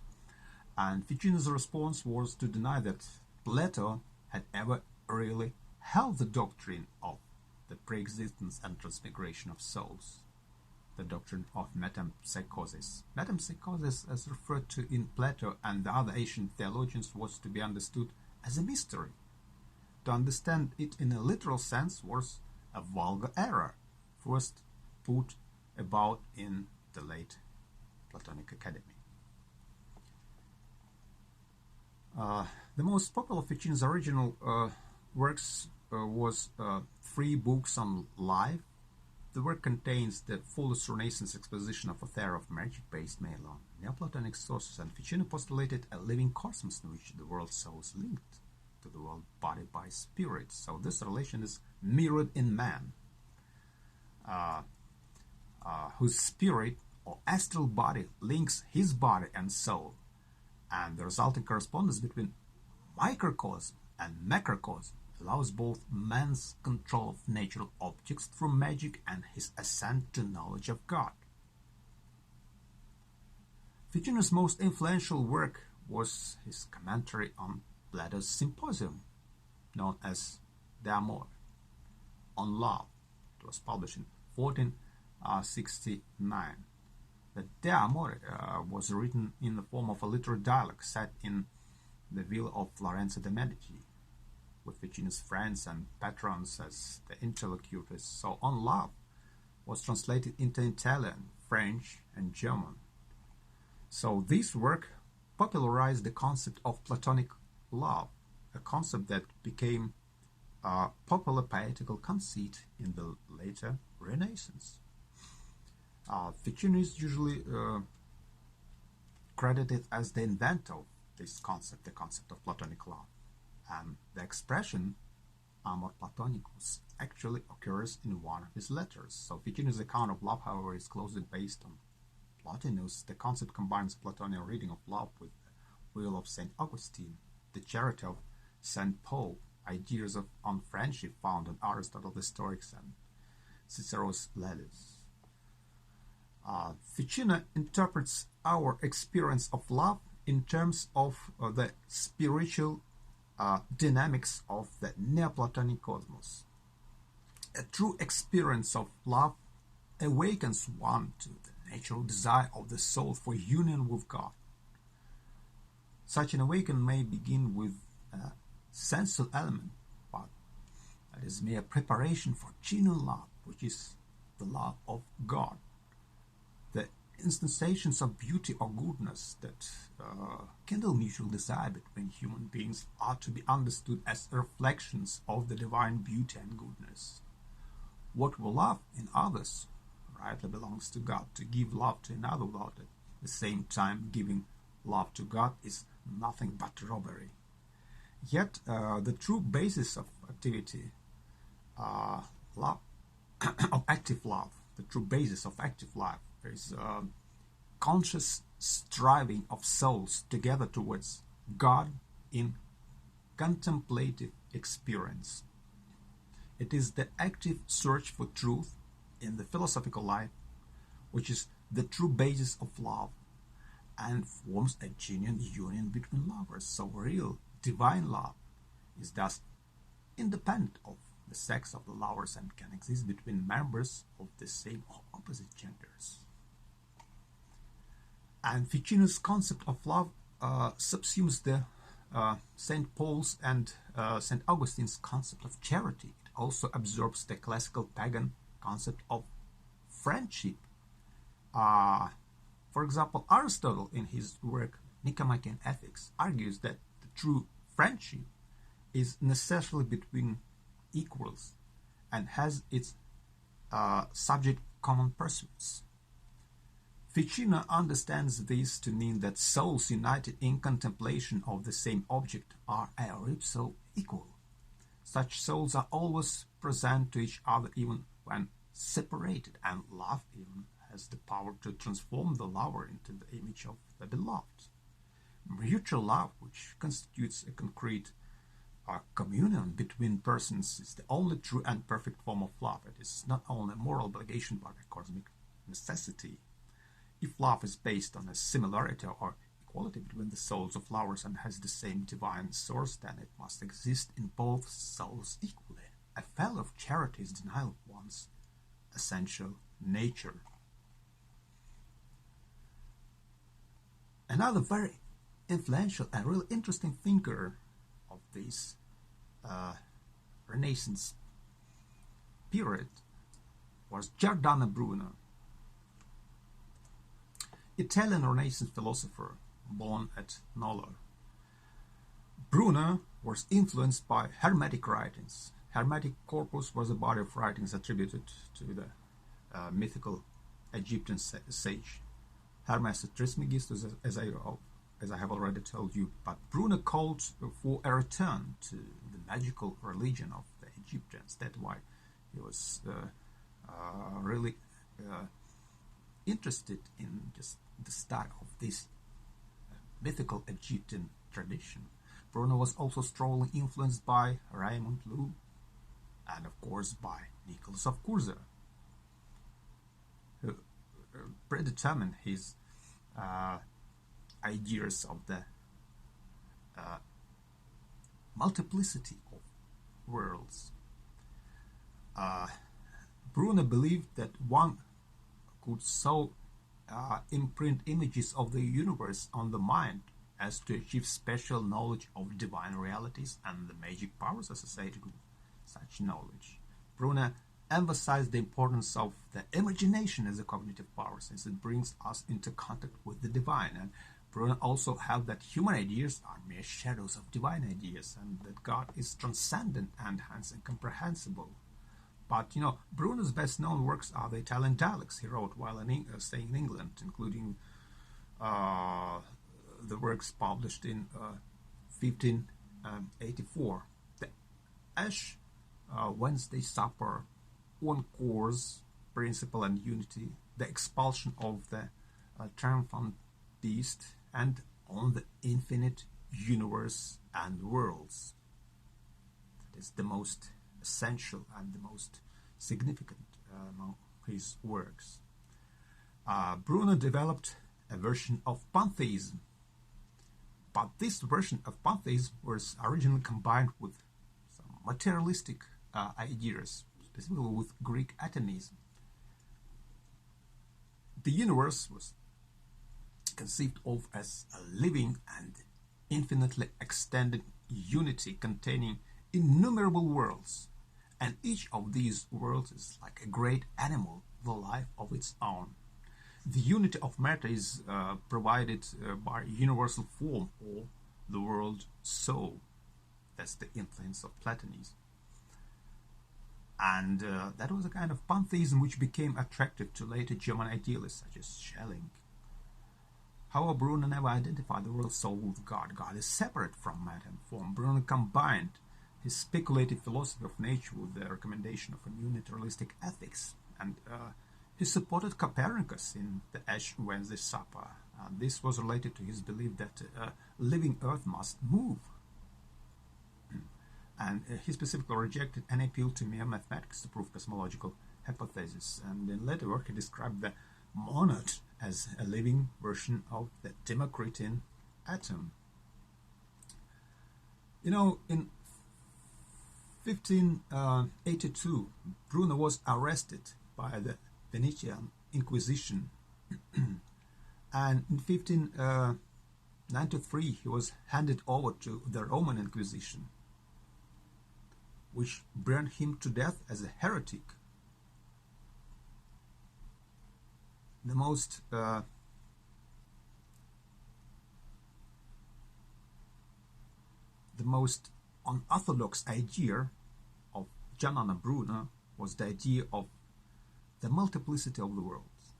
And Ficino's response was to deny that Plato had ever really held the doctrine of the pre-existence and transmigration of souls, the doctrine of metempsychosis. Metempsychosis, as referred to in Plato and the other ancient theologians, was to be understood as a mystery. To understand it in a literal sense was a vulgar error, first put about in the late Platonic Academy. The most popular of Ficino's original works was 3 books on life. The work contains the fullest Renaissance exposition of a theory of magic based mainly on Neoplatonic sources, and Ficino postulated a living cosmos in which the world soul is linked to the world body by spirit. So this relation is mirrored in man, whose spirit or astral body links his body and soul, and the resulting correspondence between microcosm and macrocosm allows both man's control of natural objects through magic and his ascent to knowledge of God. Ficino's most influential work was his commentary on Plato's Symposium, known as De Amore. on Love. It was published in 1469. The De Amore was written in the form of a literary dialogue set in the villa of Lorenzo de' Medici, with Ficino's friends and patrons as the interlocutors. So On Love was translated into Italian, French, and German. So this work popularized the concept of Platonic love, a concept that became a popular poetical conceit in the later Renaissance. Ficino is usually credited as the inventor of this concept, the concept of Platonic love. And the expression amor platonicus actually occurs in one of his letters. So Ficino's account of love, however, is closely based on Plotinus. The concept combines Platonian reading of love with the will of St. Augustine, the charity of St. Paul, ideas on friendship found in Aristotle the Stoics and Cicero's Laelius. Ficino interprets our experience of love in terms of the spiritual dynamics of the Neoplatonic cosmos. A true experience of love awakens one to the natural desire of the soul for union with God. Such an awakening may begin with a sensual element, but that is mere preparation for genuine love, which is the love of God. The instantiations of beauty or goodness that kindle mutual desire between human beings are to be understood as reflections of the divine beauty and goodness. What we love in others rightly belongs to God. To give love to another without at the same time giving love to God is nothing but robbery. Yet the true basis of activity, love, of active love, the true basis of active life is conscious striving of souls together towards God in contemplative experience. It is the active search for truth in the philosophical life which is the true basis of love and forms a genuine union between lovers. So real divine love is thus independent of the sex of the lovers and can exist between members of the same or opposite genders. And Ficino's concept of love subsumes the St. Paul's and St. Augustine's concept of charity. It also absorbs the classical pagan concept of friendship. For example, Aristotle, in his work Nicomachean Ethics, argues that the true friendship is necessarily between equals and has its subject common pursuits. Ficino understands this to mean that souls united in contemplation of the same object are ipso equal. Such souls are always present to each other even when separated, and love even has the power to transform the lover into the image of the beloved. Mutual love, which constitutes a concrete communion between persons, is the only true and perfect form of love. It is not only a moral obligation but a cosmic necessity. If love is based on a similarity or equality between the souls of lovers and has the same divine source, then it must exist in both souls equally. A failure of charity is denial of one's essential nature. Another very influential and really interesting thinker of this Renaissance period was Giordano Bruno, Italian Renaissance philosopher born at Nola. Bruno was influenced by Hermetic writings. Hermetic corpus was a body of writings attributed to the mythical Egyptian sage Hermes Trismegistus, as I have already told you. But Bruno called for a return to the magical religion of the Egyptians. That's why he was really interested in just the start of this mythical Egyptian tradition. Bruno was also strongly influenced by Raymond Lull and of course by Nicholas of Cusa, who predetermined his ideas of the multiplicity of worlds. Uh, Bruner believed that one could so imprint images of the universe on the mind as to achieve special knowledge of divine realities and the magic powers associated with such knowledge. Bruner emphasized the importance of the imagination as a cognitive power, since it brings us into contact with the divine. And Bruner also held that human ideas are mere shadows of divine ideas, and that God is transcendent and hence incomprehensible. But Bruner's best-known works are the Italian dialects he wrote while staying in England, including uh, the works published in 1584, the Ash Wednesday Supper, One Course, Principle and Unity, the Expulsion of the Triumphant Beast, and On the Infinite Universe and Worlds. That is the most essential and the most significant among his works. Bruner developed a version of pantheism, but this version of pantheism was originally combined with some materialistic ideas, specifically with Greek atomism. The universe was conceived of as a living and infinitely extended unity containing innumerable worlds, and each of these worlds is like a great animal with a life of its own. The unity of matter is provided by universal form, or the world soul. That's the influence of Platonism. And that was a kind of pantheism which became attractive to later German idealists such as Schelling. However, Bruner never identified the world soul with God. God is separate from matter and form. Bruner combined his speculative philosophy of nature with the recommendation of a new naturalistic ethics, and he supported Copernicus in the Ash Wednesday Supper. This was related to his belief that living Earth must move, and he specifically rejected any appeal to mere mathematics to prove cosmological hypotheses. And in later work, he described the monad as a living version of the Democritian atom. In 1582, Bruner was arrested by the Venetian Inquisition, and in 1593 he was handed over to the Roman Inquisition, which burned him to death as a heretic. The most unorthodox idea of John Bruner was the idea of the multiplicity of the worlds,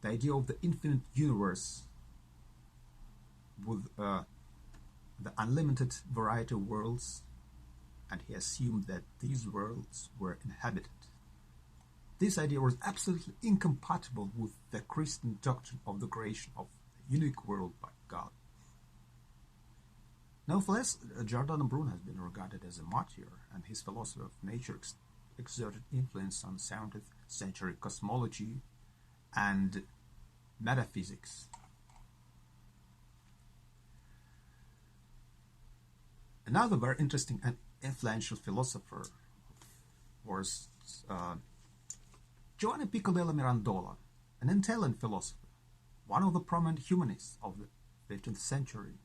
the idea of the infinite universe with the unlimited variety of worlds, and he assumed that these worlds were inhabited. This idea was absolutely incompatible with the Christian doctrine of the creation of a unique world by God. Nevertheless, Giordano Bruno has been regarded as a martyr, and his philosophy of nature exerted influence on 17th century cosmology and metaphysics. Another very interesting and influential philosopher was Giovanni Pico della Mirandola, an Italian philosopher, one of the prominent humanists of the 15th century.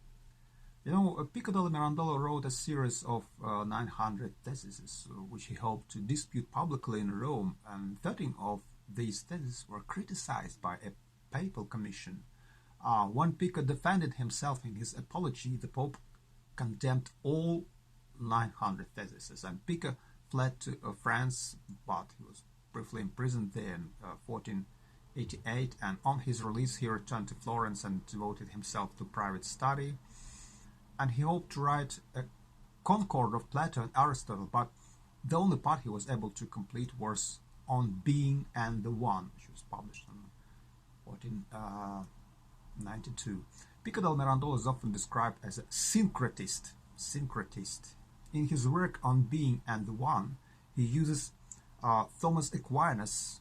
Pico della Mirandola wrote a series of 900 theses, which he hoped to dispute publicly in Rome, and 13 of these theses were criticized by a papal commission. When Pico defended himself in his apology, the Pope condemned all 900 theses, and Pico fled to France, but he was briefly imprisoned there in 1488, and on his release he returned to Florence and devoted himself to private study. And he hoped to write a Concord of Plato and Aristotle, but the only part he was able to complete was On Being and the One, which was published in 1492. Pico della Mirandola is often described as a syncretist. In his work On Being and the One, he uses Thomas Aquinas'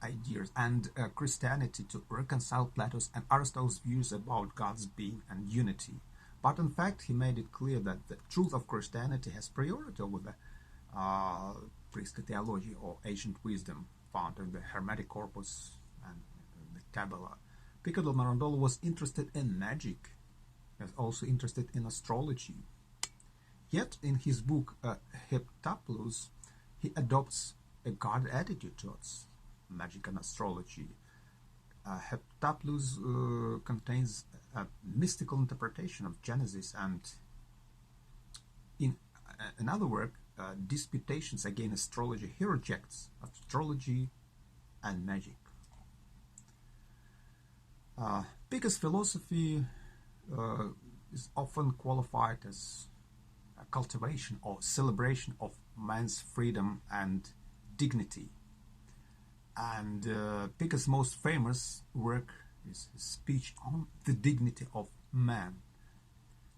ideas and Christianity to reconcile Plato's and Aristotle's views about God's being and unity. But in fact, he made it clear that the truth of Christianity has priority over the uh, priestly theology or ancient wisdom found in the Hermetic corpus and the Kabbalah. Pico del Mirandola was interested in magic, he was also interested in astrology. Yet in his book Heptaplus, he adopts a guarded attitude towards magic and astrology. Heptaplus contains a mystical interpretation of Genesis, and in another work, Disputations Against Astrology, he rejects astrology and magic. Pico's philosophy is often qualified as a cultivation or celebration of man's freedom and dignity. And Pico's most famous work is his speech on the dignity of man.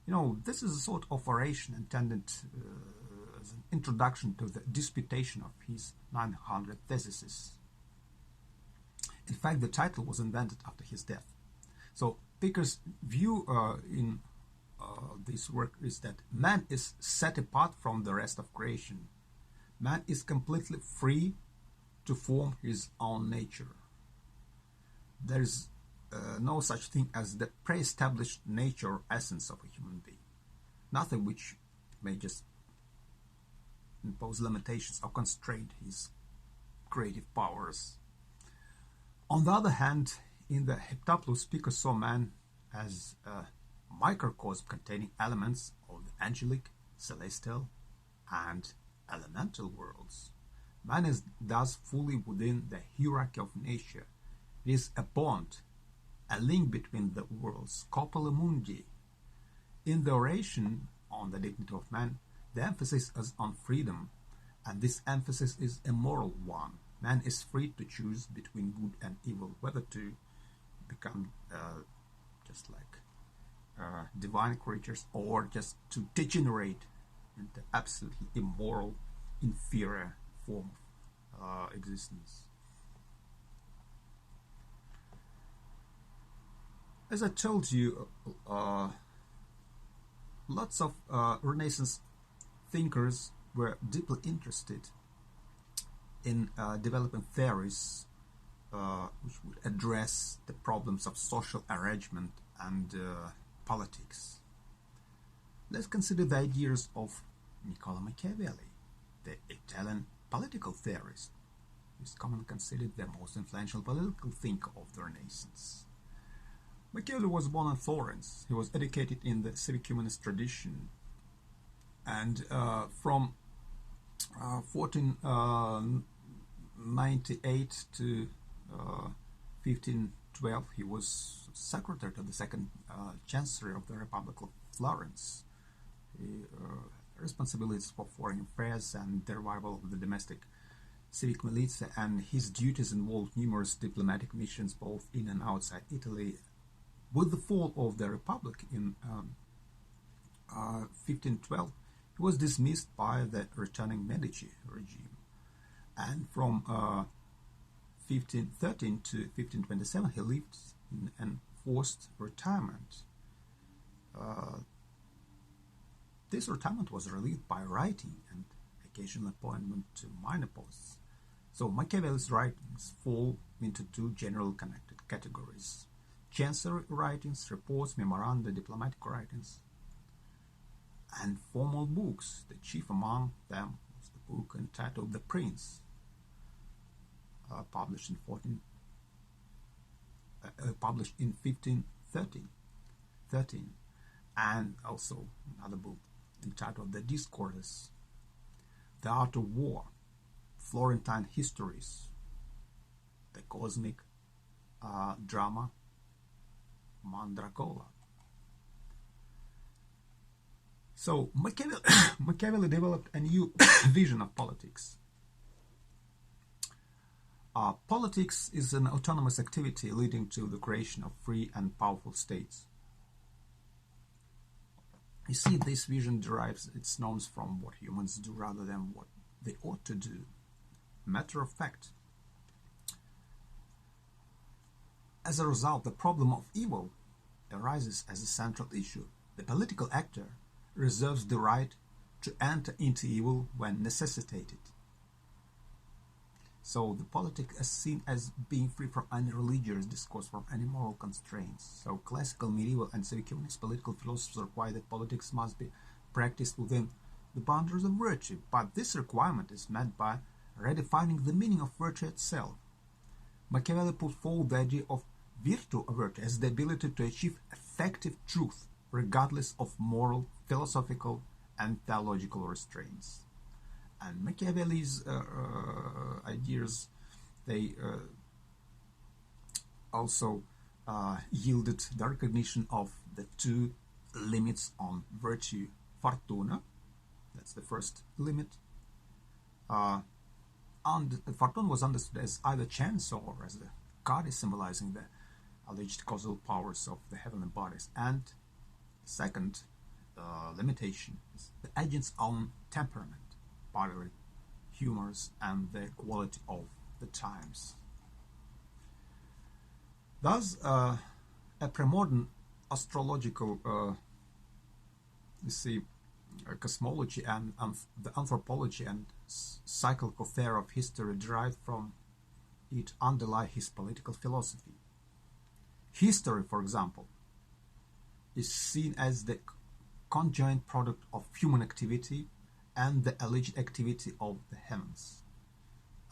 You know, this is a sort of oration intended as an introduction to the disputation of his 900 theses. In fact, the title was invented after his death. So Pico's view in this work is that man is set apart from the rest of creation. Man is completely free to form his own nature. There is no such thing as the pre-established nature or essence of a human being. Nothing which may just impose limitations or constrain his creative powers. On the other hand, in the Heptaplus, Pico saw man as a microcosm containing elements of the angelic, celestial, and elemental worlds. Man is thus fully within the hierarchy of nature. It is a bond, a link between the worlds, corpora mundi. In the oration on the dignity of man, the emphasis is on freedom, and this emphasis is a moral one. Man is free to choose between good and evil, whether to become just like divine creatures or just to degenerate into absolutely immoral, inferior form of existence. As I told you, lots of Renaissance thinkers were deeply interested in developing theories which would address the problems of social arrangement and politics. Let's consider the ideas of Niccolo Machiavelli, the Italian political theorist, who is commonly considered the most influential political thinker of the Renaissance. Machiavelli was born in Florence. He was educated in the civic humanist tradition, and from 1498 to 1512, he was secretary to the second chancery of the Republic of Florence. Responsibilities for foreign affairs and the revival of the domestic civic militia, and his duties involved numerous diplomatic missions both in and outside Italy. With the fall of the Republic in 1512, he was dismissed by the returning Medici regime, and from 1513 to 1527 he lived in enforced retirement. This retirement was relieved by writing and occasional appointment to minor posts. So Machiavelli's writings fall into two general connected categories: chancery writings, reports, memoranda, diplomatic writings, and formal books. The chief among them was the book entitled The Prince, published in 1513, and also another book entitled The Discourses, The Art of War, Florentine Histories, The Cosmic Drama, Mandragola. So Machiavelli developed a new vision of politics. Politics is an autonomous activity leading to the creation of free and powerful states. You see, this vision derives its norms from what humans do rather than what they ought to do. Matter of fact. As a result, the problem of evil arises as a central issue. The political actor reserves the right to enter into evil when necessitated. So the politic is seen as being free from any religious discourse, from any moral constraints. So classical, medieval, and civic humanist political philosophers require that politics must be practiced within the boundaries of virtue, but this requirement is met by redefining the meaning of virtue itself. Machiavelli put forward the idea of virtue or virtue as the ability to achieve effective truth, regardless of moral, philosophical, and theological restraints. And Machiavelli's ideas, they also yielded the recognition of the two limits on virtue: fortuna, that's the first limit, and fortuna was understood as either chance or as the goddess symbolizing the alleged causal powers of the heavenly bodies. And second limitation is the agent's own temperament, bodily humors, and the quality of the times. Thus, a pre-modern astrological cosmology and the anthropology and cyclical theory of history derived from it underlie his political philosophy. History, for example, is seen as the conjoint product of human activity and the alleged activity of the heavens,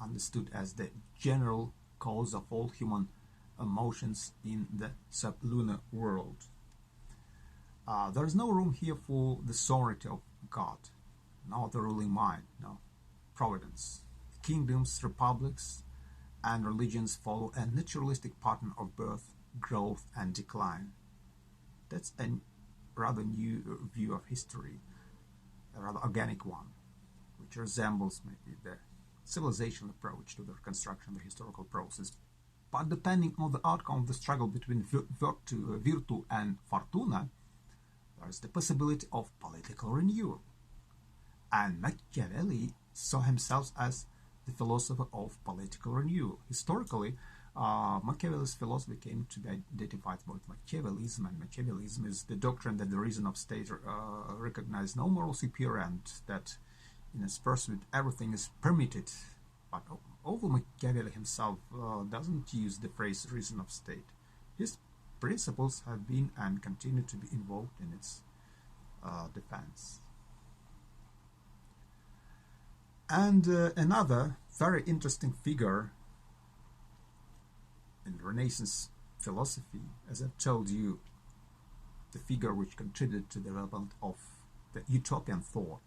understood as the general cause of all human emotions in the sublunar world. There is no room here for the sovereignty of God, no the ruling mind, no providence. Kingdoms, republics, and religions follow a naturalistic pattern of birth, growth, and decline. That's a rather new view of history, a rather organic one, which resembles maybe the civilization approach to the reconstruction of the historical process. But depending on the outcome of the struggle between virtue and fortuna, there is the possibility of political renewal. And Machiavelli saw himself as the philosopher of political renewal. Historically, Machiavelli's philosophy came to be identified with Machiavellism, and Machiavellism is the doctrine that the reason of state recognizes no moral superior and that in its pursuit everything is permitted. But although Machiavelli himself doesn't use the phrase reason of state, his principles have been and continue to be invoked in its defense. And another very interesting figure in Renaissance philosophy, as I've told you, the figure which contributed to the development of the utopian thought,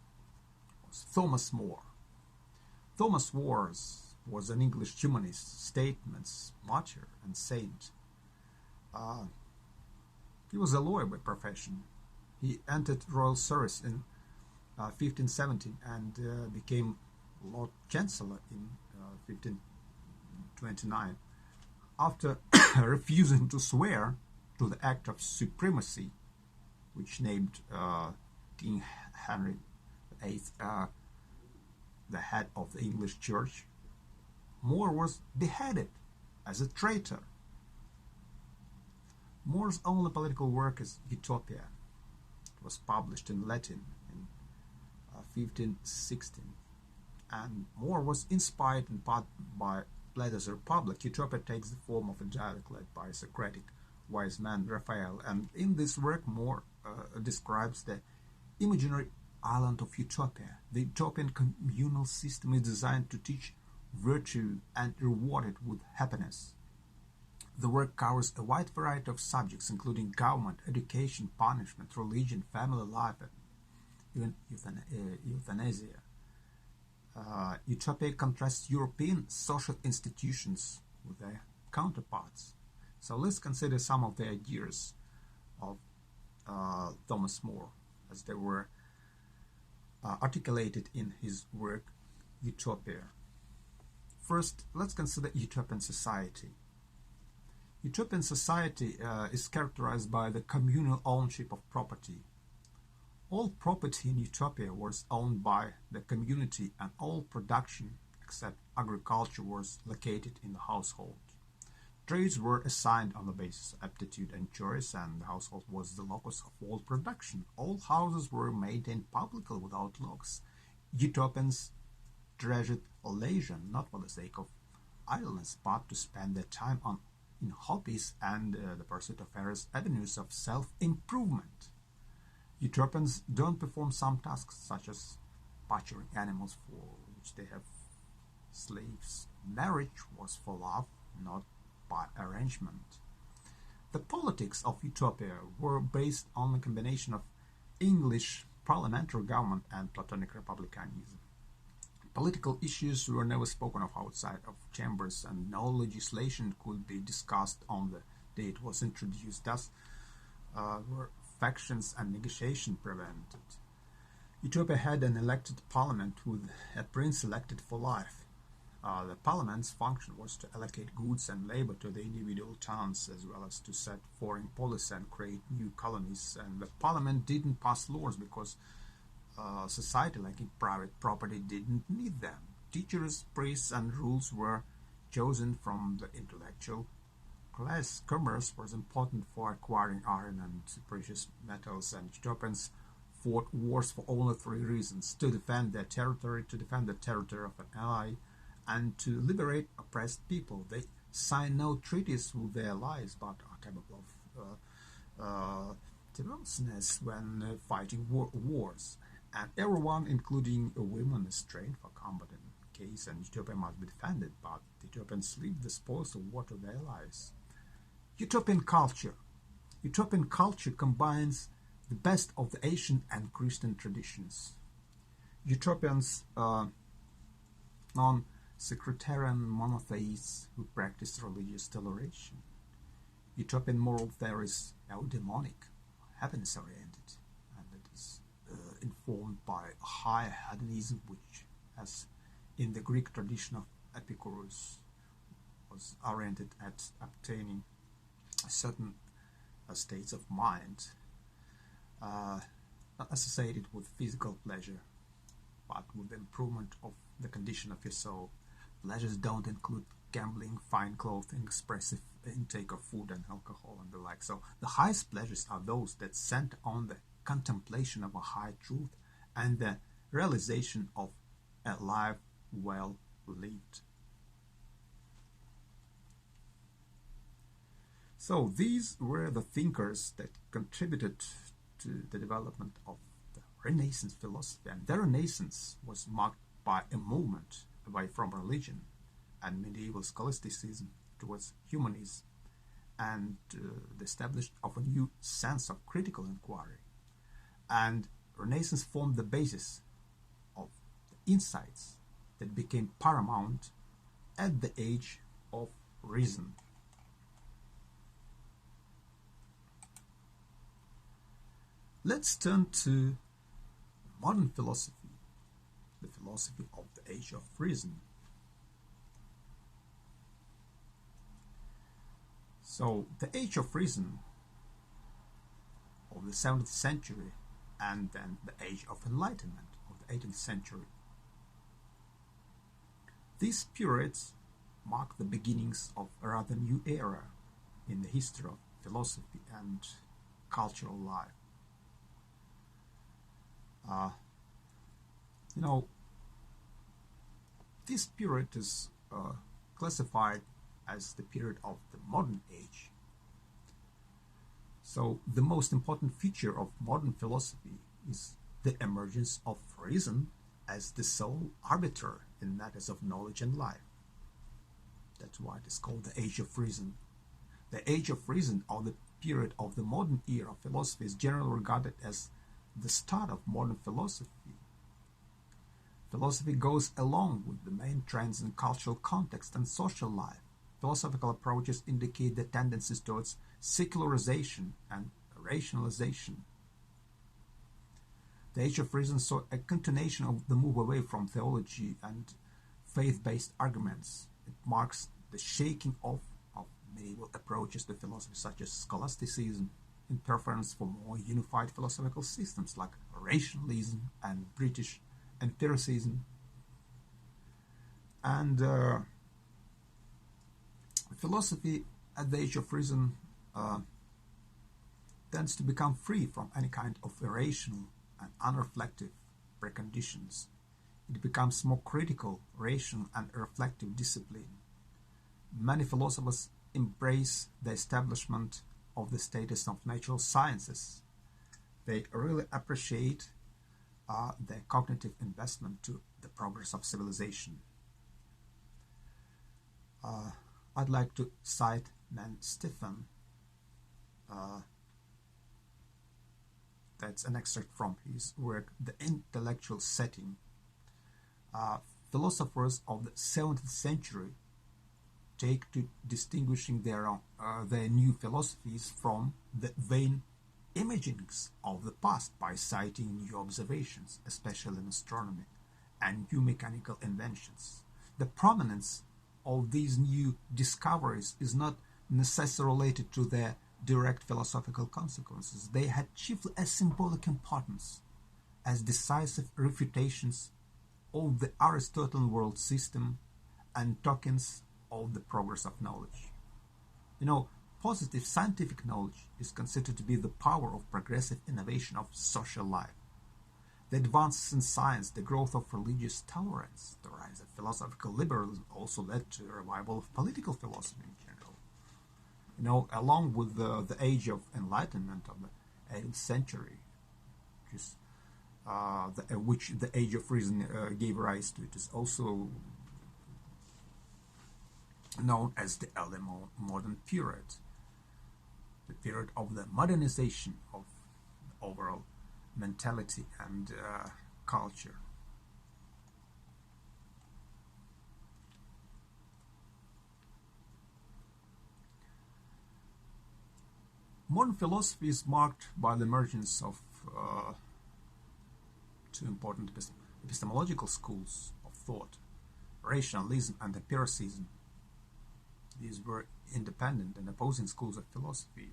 was Thomas More. Thomas More was an English humanist, statesman, martyr, and saint. He was a lawyer by profession. He entered royal service in 1517 and became Lord Chancellor in 1529. After refusing to swear to the Act of Supremacy, which named King Henry VIII the head of the English Church, More was beheaded as a traitor. More's only political work is Utopia. It was published in Latin in 1516, and More was inspired in part by Plato's Republic. Utopia takes the form of a dialogue led by a Socratic wise man Raphael, and in this work More describes the imaginary island of Utopia. The utopian communal system is designed to teach virtue and reward it with happiness. The work covers a wide variety of subjects, including government, education, punishment, religion, family life, and even euthanasia. Utopia contrasts European social institutions with their counterparts. So let's consider some of the ideas of Thomas More as they were articulated in his work Utopia. First, let's consider utopian society. Utopian society is characterized by the communal ownership of property. All property in Utopia was owned by the community, and all production, except agriculture, was located in the household. Trades were assigned on the basis of aptitude and choice, and the household was the locus of all production. All houses were maintained publicly without locks. Utopians treasured leisure not for the sake of idleness, but to spend their time in hobbies and the pursuit of various avenues of self-improvement. Utopians don't perform some tasks such as butchering animals for which they have slaves. Marriage was for love, not by arrangement. The politics of Utopia were based on a combination of English parliamentary government and Platonic republicanism. Political issues were never spoken of outside of chambers, and no legislation could be discussed on the day it was introduced. Thus, were factions and negotiation prevented. Utopia had an elected parliament with a prince elected for life. The parliament's function was to allocate goods and labor to the individual towns, as well as to set foreign policy and create new colonies. And the parliament didn't pass laws because society, like in private property, didn't need them. Teachers, priests, and rules were chosen from the intellectual class. Commerce was important for acquiring iron and precious metals, and Utopians fought wars for only three reasons: to defend their territory, to defend the territory of an ally, and to liberate oppressed people. They sign no treaties with their allies, but are capable of tenacious when fighting wars. And everyone, including women, is trained for combat in case an utopia must be defended, but the Utopians leave the spoils of war to their allies. Utopian culture. Utopian culture combines the best of the Asian and Christian traditions. Utopians non-sectarian monotheists who practice religious toleration. Utopian moral theories are demonic, happiness-oriented, and it is informed by high hedonism, which, as in the Greek tradition of Epicurus, was oriented at obtaining certain states of mind, not associated with physical pleasure, but with the improvement of the condition of your soul. Pleasures don't include gambling, fine clothing, expressive intake of food and alcohol, and the like. So the highest pleasures are those that center on the contemplation of a high truth and the realization of a life well lived. So these were the thinkers that contributed to the development of the Renaissance philosophy, and the Renaissance was marked by a movement away from religion and medieval scholasticism towards humanism and the establishment of a new sense of critical inquiry. And Renaissance formed the basis of the insights that became paramount at the age of reason. Let's turn to modern philosophy, the philosophy of the age of reason. So, the age of reason of the 7th century and then the age of enlightenment of the 18th century. These periods mark the beginnings of a rather new era in the history of philosophy and cultural life. This period is classified as the period of the modern age. So the most important feature of modern philosophy is the emergence of reason as the sole arbiter in matters of knowledge and life. That's why it is called the age of reason. The age of reason, or the period of the modern era of philosophy, is generally regarded as the start of modern philosophy. Philosophy goes along with the main trends in cultural context and social life. Philosophical approaches indicate the tendencies towards secularization and rationalization. The Age of Reason saw a continuation of the move away from theology and faith-based arguments. It marks the shaking off of medieval approaches to philosophy such as scholasticism in preference for more unified philosophical systems like rationalism and British empiricism. And philosophy at the age of reason, uh, tends to become free from any kind of irrational and unreflective preconditions. It becomes more critical, rational, and reflective discipline. Many philosophers embrace the establishment of the status of natural sciences. They really appreciate their cognitive investment to the progress of civilization. I'd like to cite Man Stephen. That's an extract from his work, The Intellectual Setting. Philosophers of the 17th century take to distinguishing their new philosophies from the vain imaginings of the past by citing new observations, especially in astronomy, and new mechanical inventions. The prominence of these new discoveries is not necessarily related to their direct philosophical consequences. They had chiefly a symbolic importance as decisive refutations of the Aristotelian world system and tokens of the progress of knowledge. Positive scientific knowledge is considered to be the power of progressive innovation of social life. The advances in science, the growth of religious tolerance, the rise of philosophical liberalism also led to a revival of political philosophy in general. Along with the age of enlightenment of the 18th century, which the age of reason gave rise to, it is also known as the early modern period, the period of the modernization of the overall mentality and culture. Modern philosophy is marked by the emergence of two important epistemological schools of thought, rationalism and empiricism. These were independent and opposing schools of philosophy.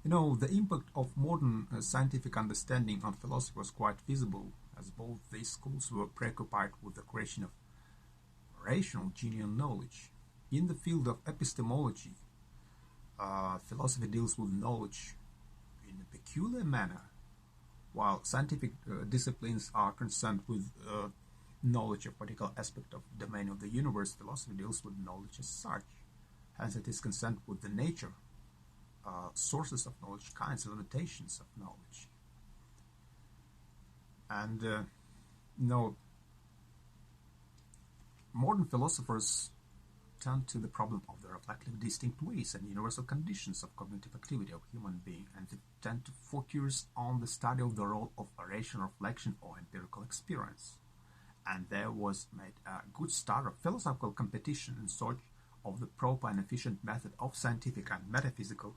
The impact of modern scientific understanding on philosophy was quite visible, as both these schools were preoccupied with the creation of rational, genuine knowledge. In the field of epistemology, philosophy deals with knowledge in a peculiar manner, while scientific disciplines are concerned with knowledge of particular aspect of the domain of the universe. Philosophy deals with knowledge as such. Hence, it is concerned with the nature, sources of knowledge, kinds and limitations of knowledge. And modern philosophers turn to the problem of the reflective distinct ways and universal conditions of cognitive activity of human being, and they tend to focus on the study of the role of rational reflection or empirical experience. And there was made a good start of philosophical competition in search of the proper and efficient method of scientific and metaphysical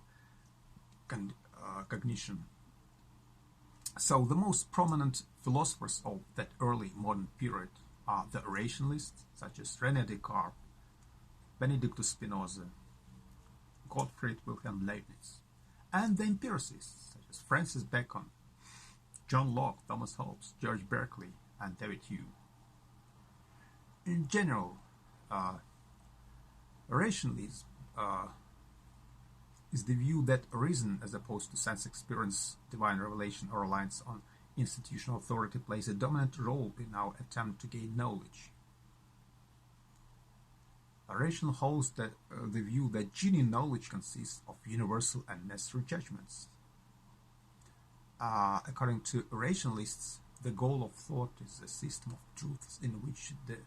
cognition. So the most prominent philosophers of that early modern period are the rationalists, such as René Descartes, Benedictus Spinoza, Gottfried Wilhelm Leibniz, and the empiricists, such as Francis Bacon, John Locke, Thomas Hobbes, George Berkeley, and David Hume. In general, rationalism is the view that reason, as opposed to sense experience, divine revelation, or reliance on institutional authority, plays a dominant role in our attempt to gain knowledge. Rational holds the view that genuine knowledge consists of universal and necessary judgments. According to rationalists, the goal of thought is a system of truths in which the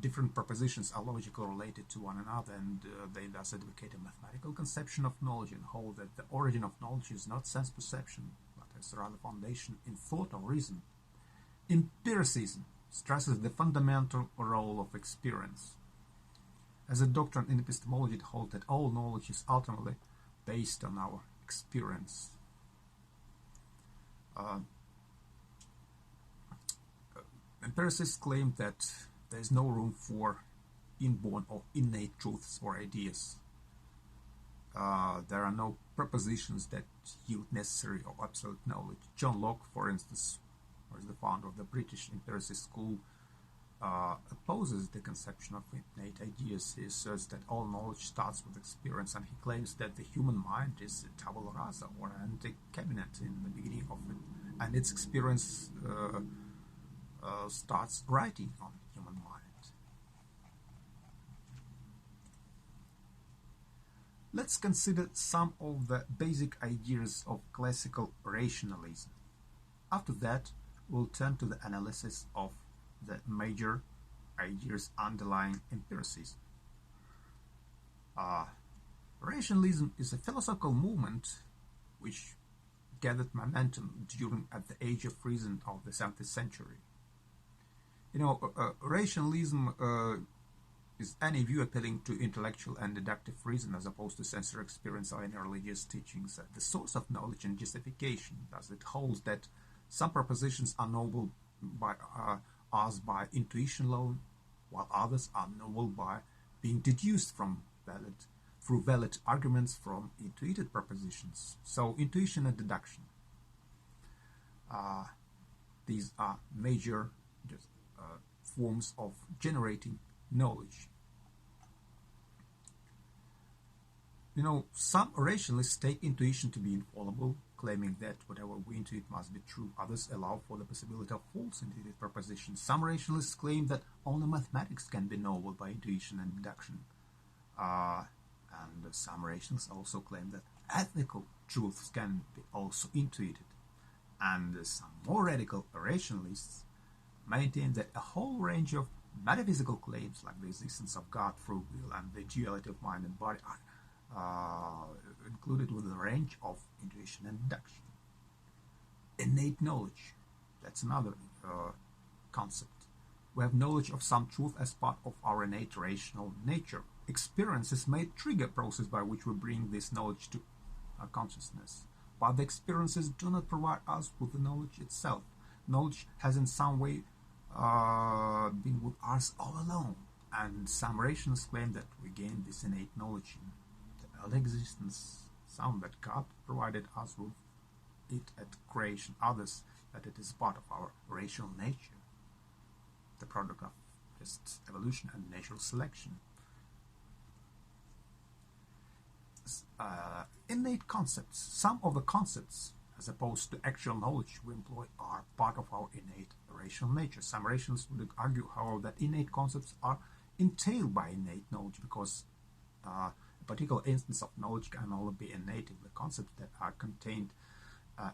different propositions are logically related to one another, and they thus advocate a mathematical conception of knowledge and hold that the origin of knowledge is not sense perception, but has rather foundation in thought or reason. Empiricism stresses the fundamental role of experience. As a doctrine in epistemology, it holds that all knowledge is ultimately based on our experience. Empiricists claim that there is no room for inborn or innate truths or ideas. There are no propositions that yield necessary or absolute knowledge. John Locke, for instance, was the founder of the British empiricist school, opposes the conception of innate ideas. He asserts that all knowledge starts with experience, and he claims that the human mind is a tabula rasa, or an empty cabinet in the beginning of it, and its experience starts writing on human mind. Let's consider some of the basic ideas of classical rationalism. After that, we'll turn to the analysis of the major ideas underlying empiricism. Rationalism is a philosophical movement which gathered momentum during at the age of reason of the 17th century. Rationalism is any view appealing to intellectual and deductive reason as opposed to sensory experience or any religious teachings at the source of knowledge and justification. Thus, it holds that some propositions are knowable by us by intuition alone, while others are knowable by being deduced through valid arguments from intuited propositions. So, intuition and deduction. These are major forms of generating knowledge. Some rationalists take intuition to be infallible, claiming that whatever we intuit must be true. Others allow for the possibility of false intuitive propositions. Some rationalists claim that only mathematics can be knowable by intuition and deduction. And some rationalists also claim that ethical truths can be also intuited. And some more radical rationalists maintain that a whole range of metaphysical claims like the existence of God, free will, and the duality of mind and body are included within the range of intuition and deduction. Innate knowledge, that's another concept. We have knowledge of some truth as part of our innate rational nature. Experiences may trigger a process by which we bring this knowledge to our consciousness, but the experiences do not provide us with the knowledge itself. Knowledge has in some way been with us all along, and some rationalists claim that we gain this innate knowledge in the early existence, some that God provided us with it at creation, others that it is part of our rational nature, the product of just evolution and natural selection. Innate concepts. Some of the concepts, as opposed to actual knowledge we employ, are part of our innate rational nature. Some rationalists would argue, however, that innate concepts are entailed by innate knowledge because a particular instance of knowledge can only be innate if the concepts that are contained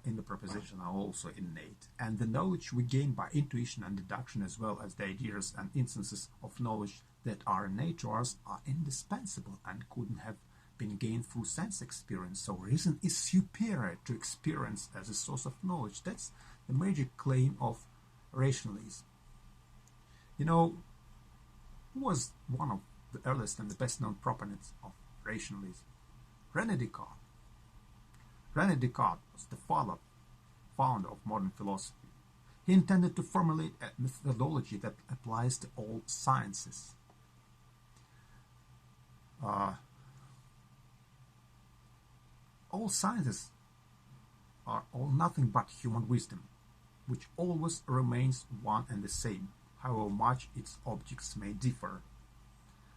in the proposition are also innate. And the knowledge we gain by intuition and deduction, as well as the ideas and instances of knowledge that are innate to us, are indispensable and couldn't have been gained through sense experience. So reason is superior to experience as a source of knowledge. That's the major claim of rationalism. Who was one of the earliest and the best known proponents of rationalism? René Descartes. René Descartes was the founder of modern philosophy. He intended to formulate a methodology that applies to all sciences. All sciences are all nothing but human wisdom, which always remains one and the same, however much its objects may differ.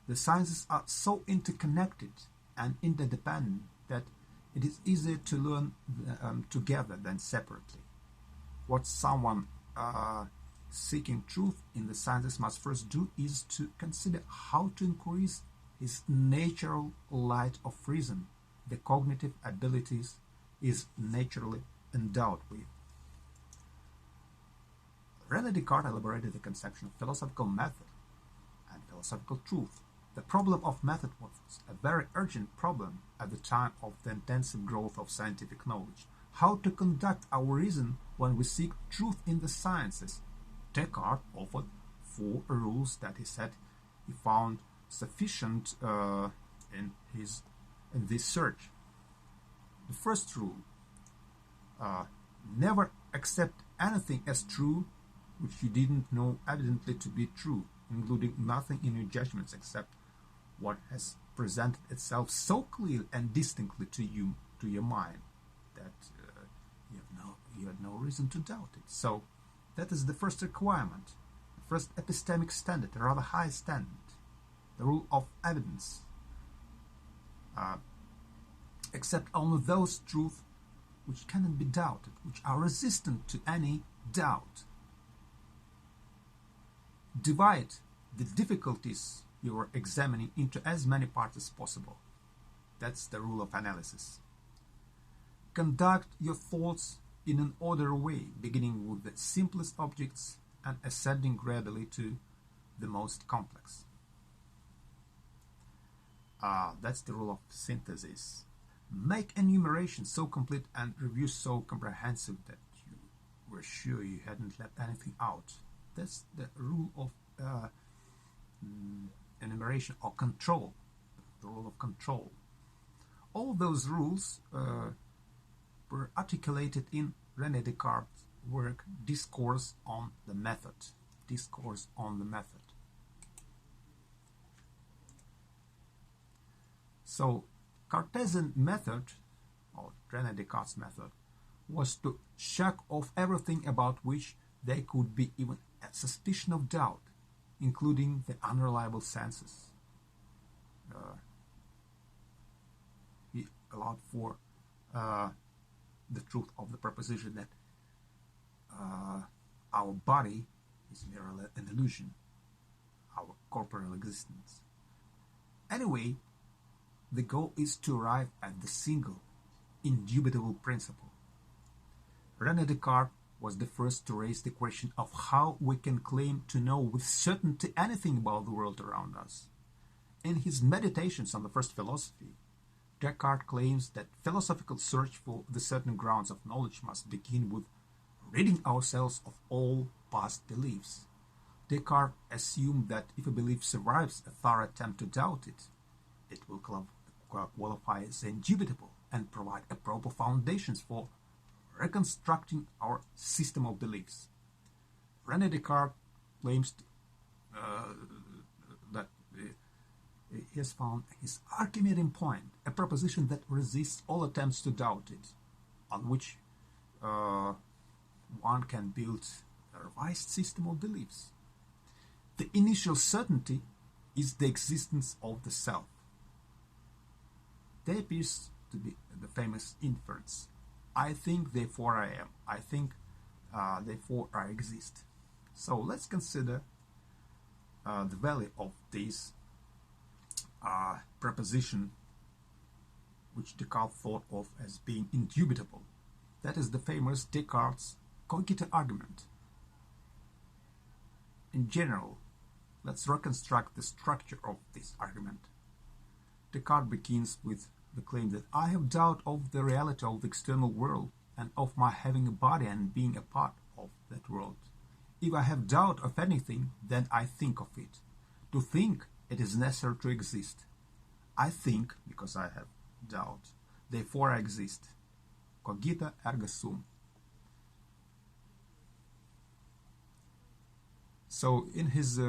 The sciences are so interconnected and interdependent that it is easier to learn together than separately. What someone seeking truth in the sciences must first do is to consider how to increase his natural light of reason, the cognitive abilities is naturally endowed with. René Descartes elaborated the conception of philosophical method and philosophical truth. The problem of method was a very urgent problem at the time of the intensive growth of scientific knowledge. How to conduct our reason when we seek truth in the sciences? Descartes offered 4 rules that he said he found sufficient in this search. The first rule: never accept anything as true which you didn't know evidently to be true, including nothing in your judgments except what has presented itself so clearly and distinctly to you, to your mind, that you have no reason to doubt it. So that is the first requirement. first epistemic standard, a rather high standard, the rule of evidence. Accept only those truths which cannot be doubted, which are resistant to any doubt. Divide the difficulties you are examining into as many parts as possible. That's the rule of analysis. Conduct your thoughts in an orderly way, beginning with the simplest objects and ascending gradually to the most complex. That's the rule of synthesis. Make enumeration so complete and review so comprehensive that you were sure you hadn't left anything out. That's the rule of enumeration or control, the rule of control. All those rules were articulated in René Descartes' work Discourse on the Method. Discourse on the Method. So, Cartesian method, or René Descartes' method, was to shut off everything about which there could be even a suspicion of doubt, including the unreliable senses. He allowed for the truth of the proposition that our body is merely an illusion, our corporeal existence. Anyway, the goal is to arrive at the single, indubitable principle. René Descartes was the first to raise the question of how we can claim to know with certainty anything about the world around us. In his Meditations on the First Philosophy, Descartes claims that philosophical search for the certain grounds of knowledge must begin with ridding ourselves of all past beliefs. Descartes assumed that if a belief survives a thorough attempt to doubt it, it will qualify as indubitable and provide a proper foundations for reconstructing our system of beliefs. René Descartes claims that he has found his Archimedean point, a proposition that resists all attempts to doubt it, on which one can build a revised system of beliefs. The initial certainty is the existence of the self. There appears to be the famous inference: I think, therefore I am. I think, therefore I exist. So let's consider the value of this proposition, which Descartes thought of as being indubitable. That is the famous Descartes' cogito argument. In general, let's reconstruct the structure of this argument. Descartes begins with the claim that I have doubt of the reality of the external world and of my having a body and being a part of that world. If I have doubt of anything, then I think of it. To think, it is necessary to exist. I think because I have doubt. Therefore I exist. Cogito ergo sum. So in his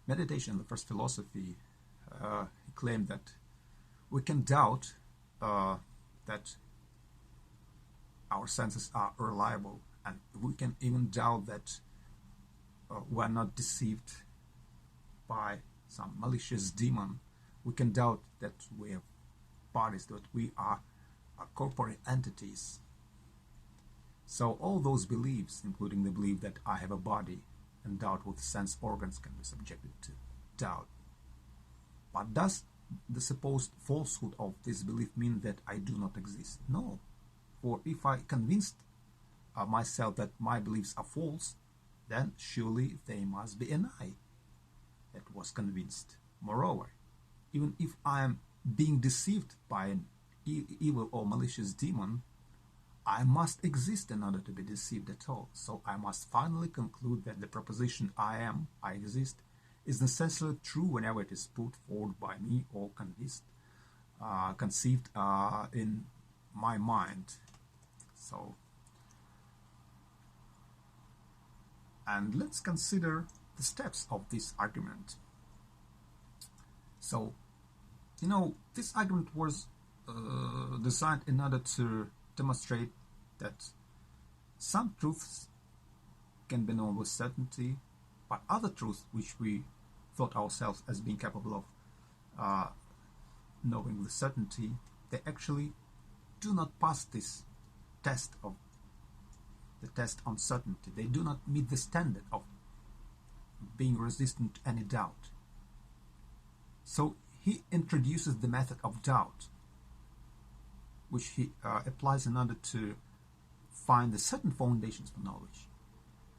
meditation on the First Philosophy, he claimed that we can doubt that our senses are reliable, and we can even doubt that we are not deceived by some malicious demon. We can doubt that we have bodies, that we are corporeal entities. So all those beliefs, including the belief that I have a body and doubt with sense organs, can be subjected to doubt. But does the supposed falsehood of this belief mean that I do not exist? No. For if I convinced myself that my beliefs are false, then surely there must be an I that was convinced. Moreover, even if I am being deceived by an evil or malicious demon, I must exist in order to be deceived at all. So I must finally conclude that the proposition I am, I exist, is necessarily true whenever it is put forward by me or conceived in my mind. So, and let's consider the steps of this argument. So, this argument was designed in order to demonstrate that some truths can be known with certainty, but other truths which we thought ourselves as being capable of knowing with certainty, they actually do not pass this test of the test on certainty. They do not meet the standard of being resistant to any doubt. So he introduces the method of doubt, which he applies in order to find the certain foundations for knowledge.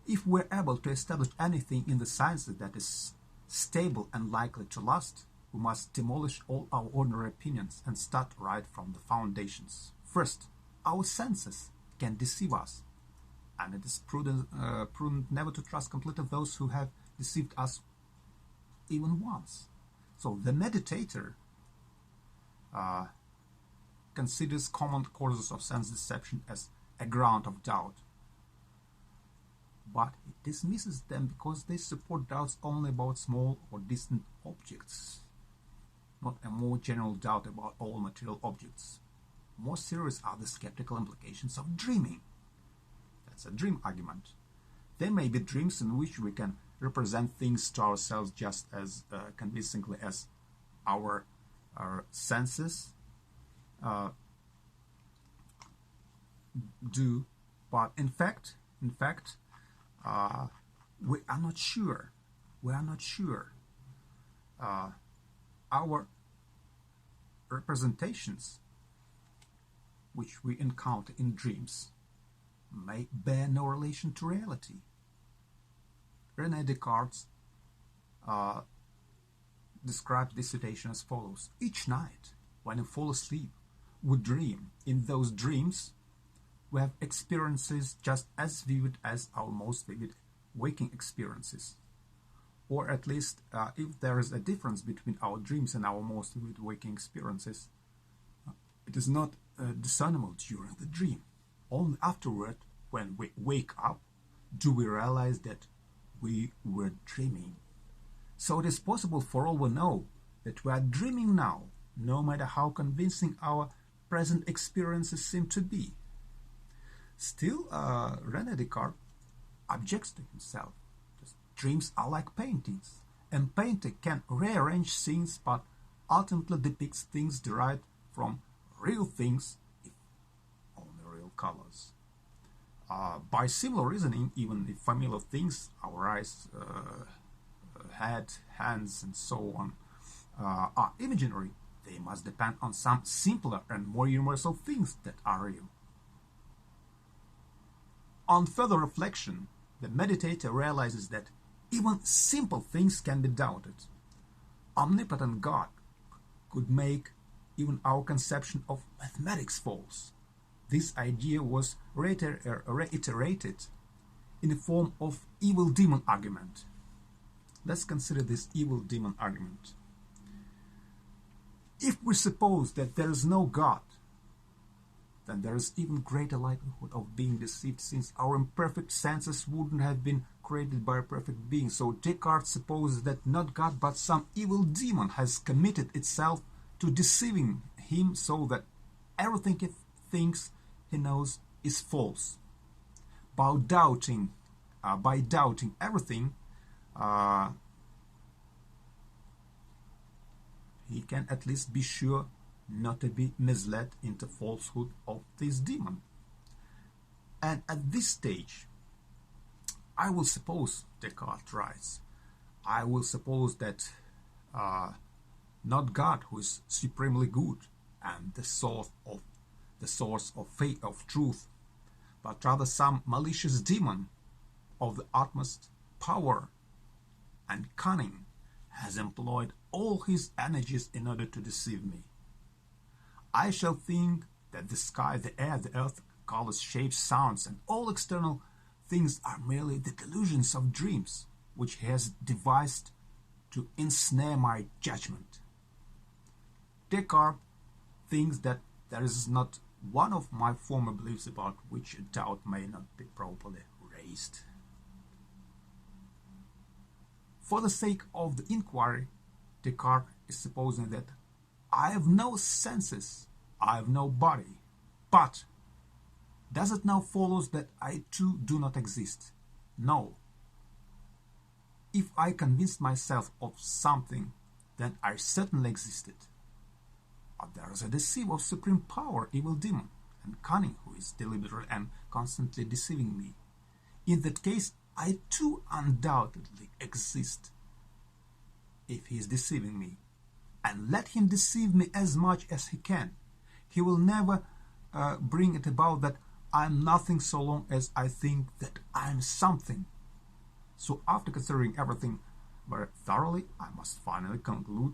If we're able to establish anything in the sciences that is stable and likely to last, we must demolish all our ordinary opinions and start right from the foundations. First, our senses can deceive us, and it is prudent never to trust completely those who have deceived us even once. So the meditator considers common causes of sense deception as a ground of doubt, but it dismisses them because they support doubts only about small or distant objects, not a more general doubt about all material objects. More serious are the skeptical implications of dreaming. That's a dream argument. There may be dreams in which we can represent things to ourselves just as convincingly as our senses do, but in fact, we are not sure. Our representations, which we encounter in dreams, may bear no relation to reality. René Descartes described this situation as follows: each night, when we fall asleep, we dream. In those dreams, we have experiences just as vivid as our most vivid waking experiences. Or at least, if there is a difference between our dreams and our most vivid waking experiences, it is not discernible during the dream. Only afterward, when we wake up, do we realize that we were dreaming. So it is possible, for all we know, that we are dreaming now, no matter how convincing our present experiences seem to be. Still, René Descartes objects to himself. Dreams are like paintings. A painter can rearrange scenes, but ultimately depicts things derived from real things, if only real colors. By similar reasoning, even if familiar things, our eyes, head, hands, and so on, are imaginary, they must depend on some simpler and more universal things that are real. On further reflection, the meditator realizes that even simple things can be doubted. Omnipotent God could make even our conception of mathematics false. This idea was reiterated in the form of evil demon argument. Let's consider this evil demon argument. If we suppose that there is no God, then there is even greater likelihood of being deceived, since our imperfect senses wouldn't have been created by a perfect being. So Descartes supposes that not God but some evil demon has committed itself to deceiving him, so that everything he thinks he knows is false. By doubting everything, he can at least be sure not to be misled into falsehood of this demon. And at this stage, I will suppose, Descartes writes, I will suppose that not God, who is supremely good and the source of faith, of truth, but rather some malicious demon of the utmost power and cunning has employed all his energies in order to deceive me. I shall think that the sky, the air, the earth, colors, shapes, sounds, and all external things are merely the delusions of dreams, which he has devised to ensnare my judgment. Descartes thinks that there is not one of my former beliefs about which a doubt may not be properly raised. For the sake of the inquiry, Descartes is supposing that I have no senses, I have no body, but does it now follow that I too do not exist? No. If I convinced myself of something, then I certainly existed. But there is a deceiver of supreme power, evil demon, and cunning, who is deliberately and constantly deceiving me. In that case, I too undoubtedly exist. If he is deceiving me, and let him deceive me as much as he can, he will never bring it about that I am nothing so long as I think that I am something. So after considering everything very thoroughly, I must finally conclude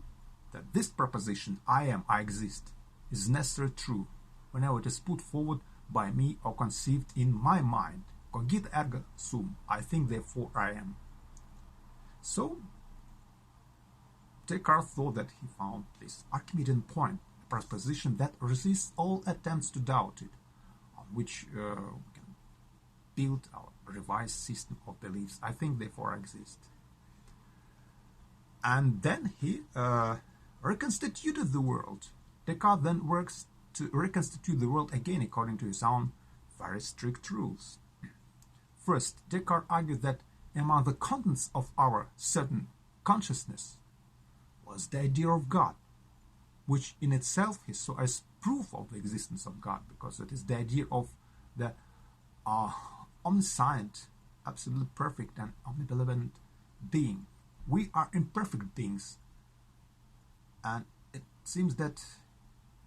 that this proposition, I exist, is necessarily true whenever it is put forward by me or conceived in my mind. Cogito ergo sum, I think therefore I am. So Descartes thought that he found this Archimedean point, a proposition that resists all attempts to doubt it, on which we can build our revised system of beliefs. I think therefore I exist. And then he reconstituted the world. Descartes then works to reconstitute the world again according to his own very strict rules. First, Descartes argued that among the contents of our certain consciousness was the idea of God, which in itself he saw as proof of the existence of God, because it is the idea of the omniscient, absolutely perfect and omnibenevolent being. We are imperfect beings, and it seems that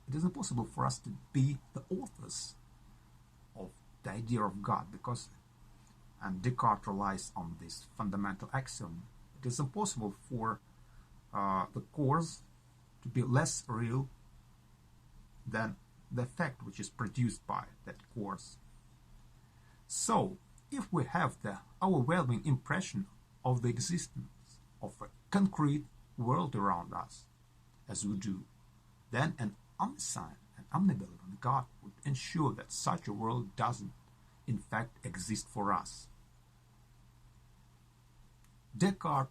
it is impossible for us to be the authors of the idea of God, because, and Descartes relies on this fundamental axiom, it is impossible for the cause to be less real than the effect which is produced by that cause. So, if we have the overwhelming impression of the existence of a concrete world around us, as we do, then an omniscient and omnibenevolent God would ensure that such a world doesn't, in fact, exist for us. Descartes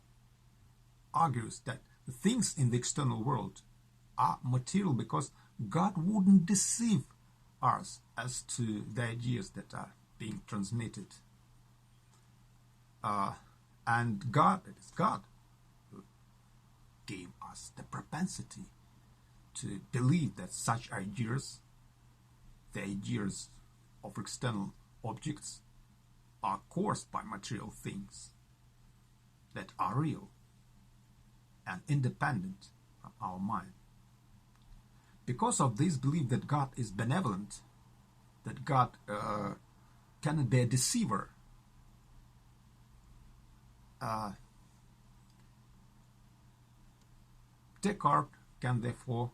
argues that the things in the external world are material because God wouldn't deceive us as to the ideas that are being transmitted. And God, it is God who gave us the propensity to believe that such ideas, the ideas of external objects, are caused by material things that are real and independent from our mind. Because of this belief that God is benevolent, that God cannot be a deceiver, Descartes can therefore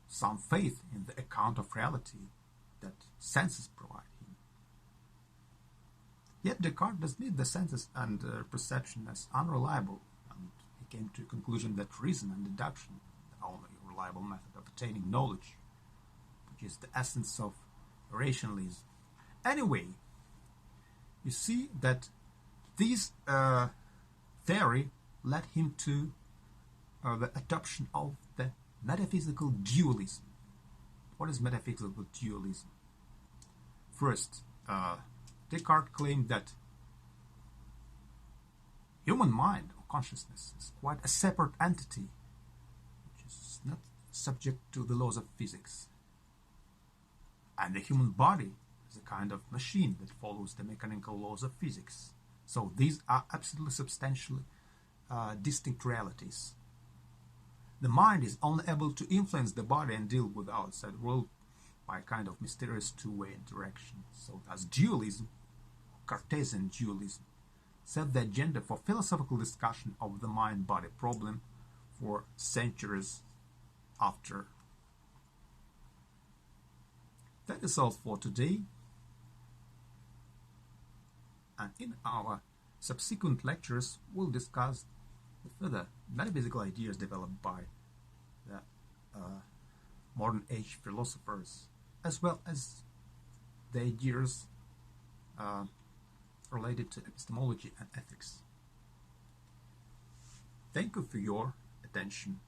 some faith in the account of reality that senses provide him. Yet Descartes dismissed the senses and perception as unreliable, and he came to a conclusion that reason and deduction are the only reliable method of attaining knowledge, which is the essence of rationalism. Anyway, you see that this theory led him to the adoption of the metaphysical dualism. What is metaphysical dualism? First, Descartes claimed that human mind or consciousness is quite a separate entity, which is not subject to the laws of physics. And the human body is a kind of machine that follows the mechanical laws of physics. So these are absolutely substantially distinct realities. The mind is only able to influence the body and deal with the outside world by a kind of mysterious two-way interaction. So thus dualism, Cartesian dualism, set the agenda for philosophical discussion of the mind-body problem for centuries after. That is all for today, and in our subsequent lectures we'll discuss the further metaphysical ideas developed by the modern age philosophers, as well as the ideas related to epistemology and ethics. Thank you for your attention.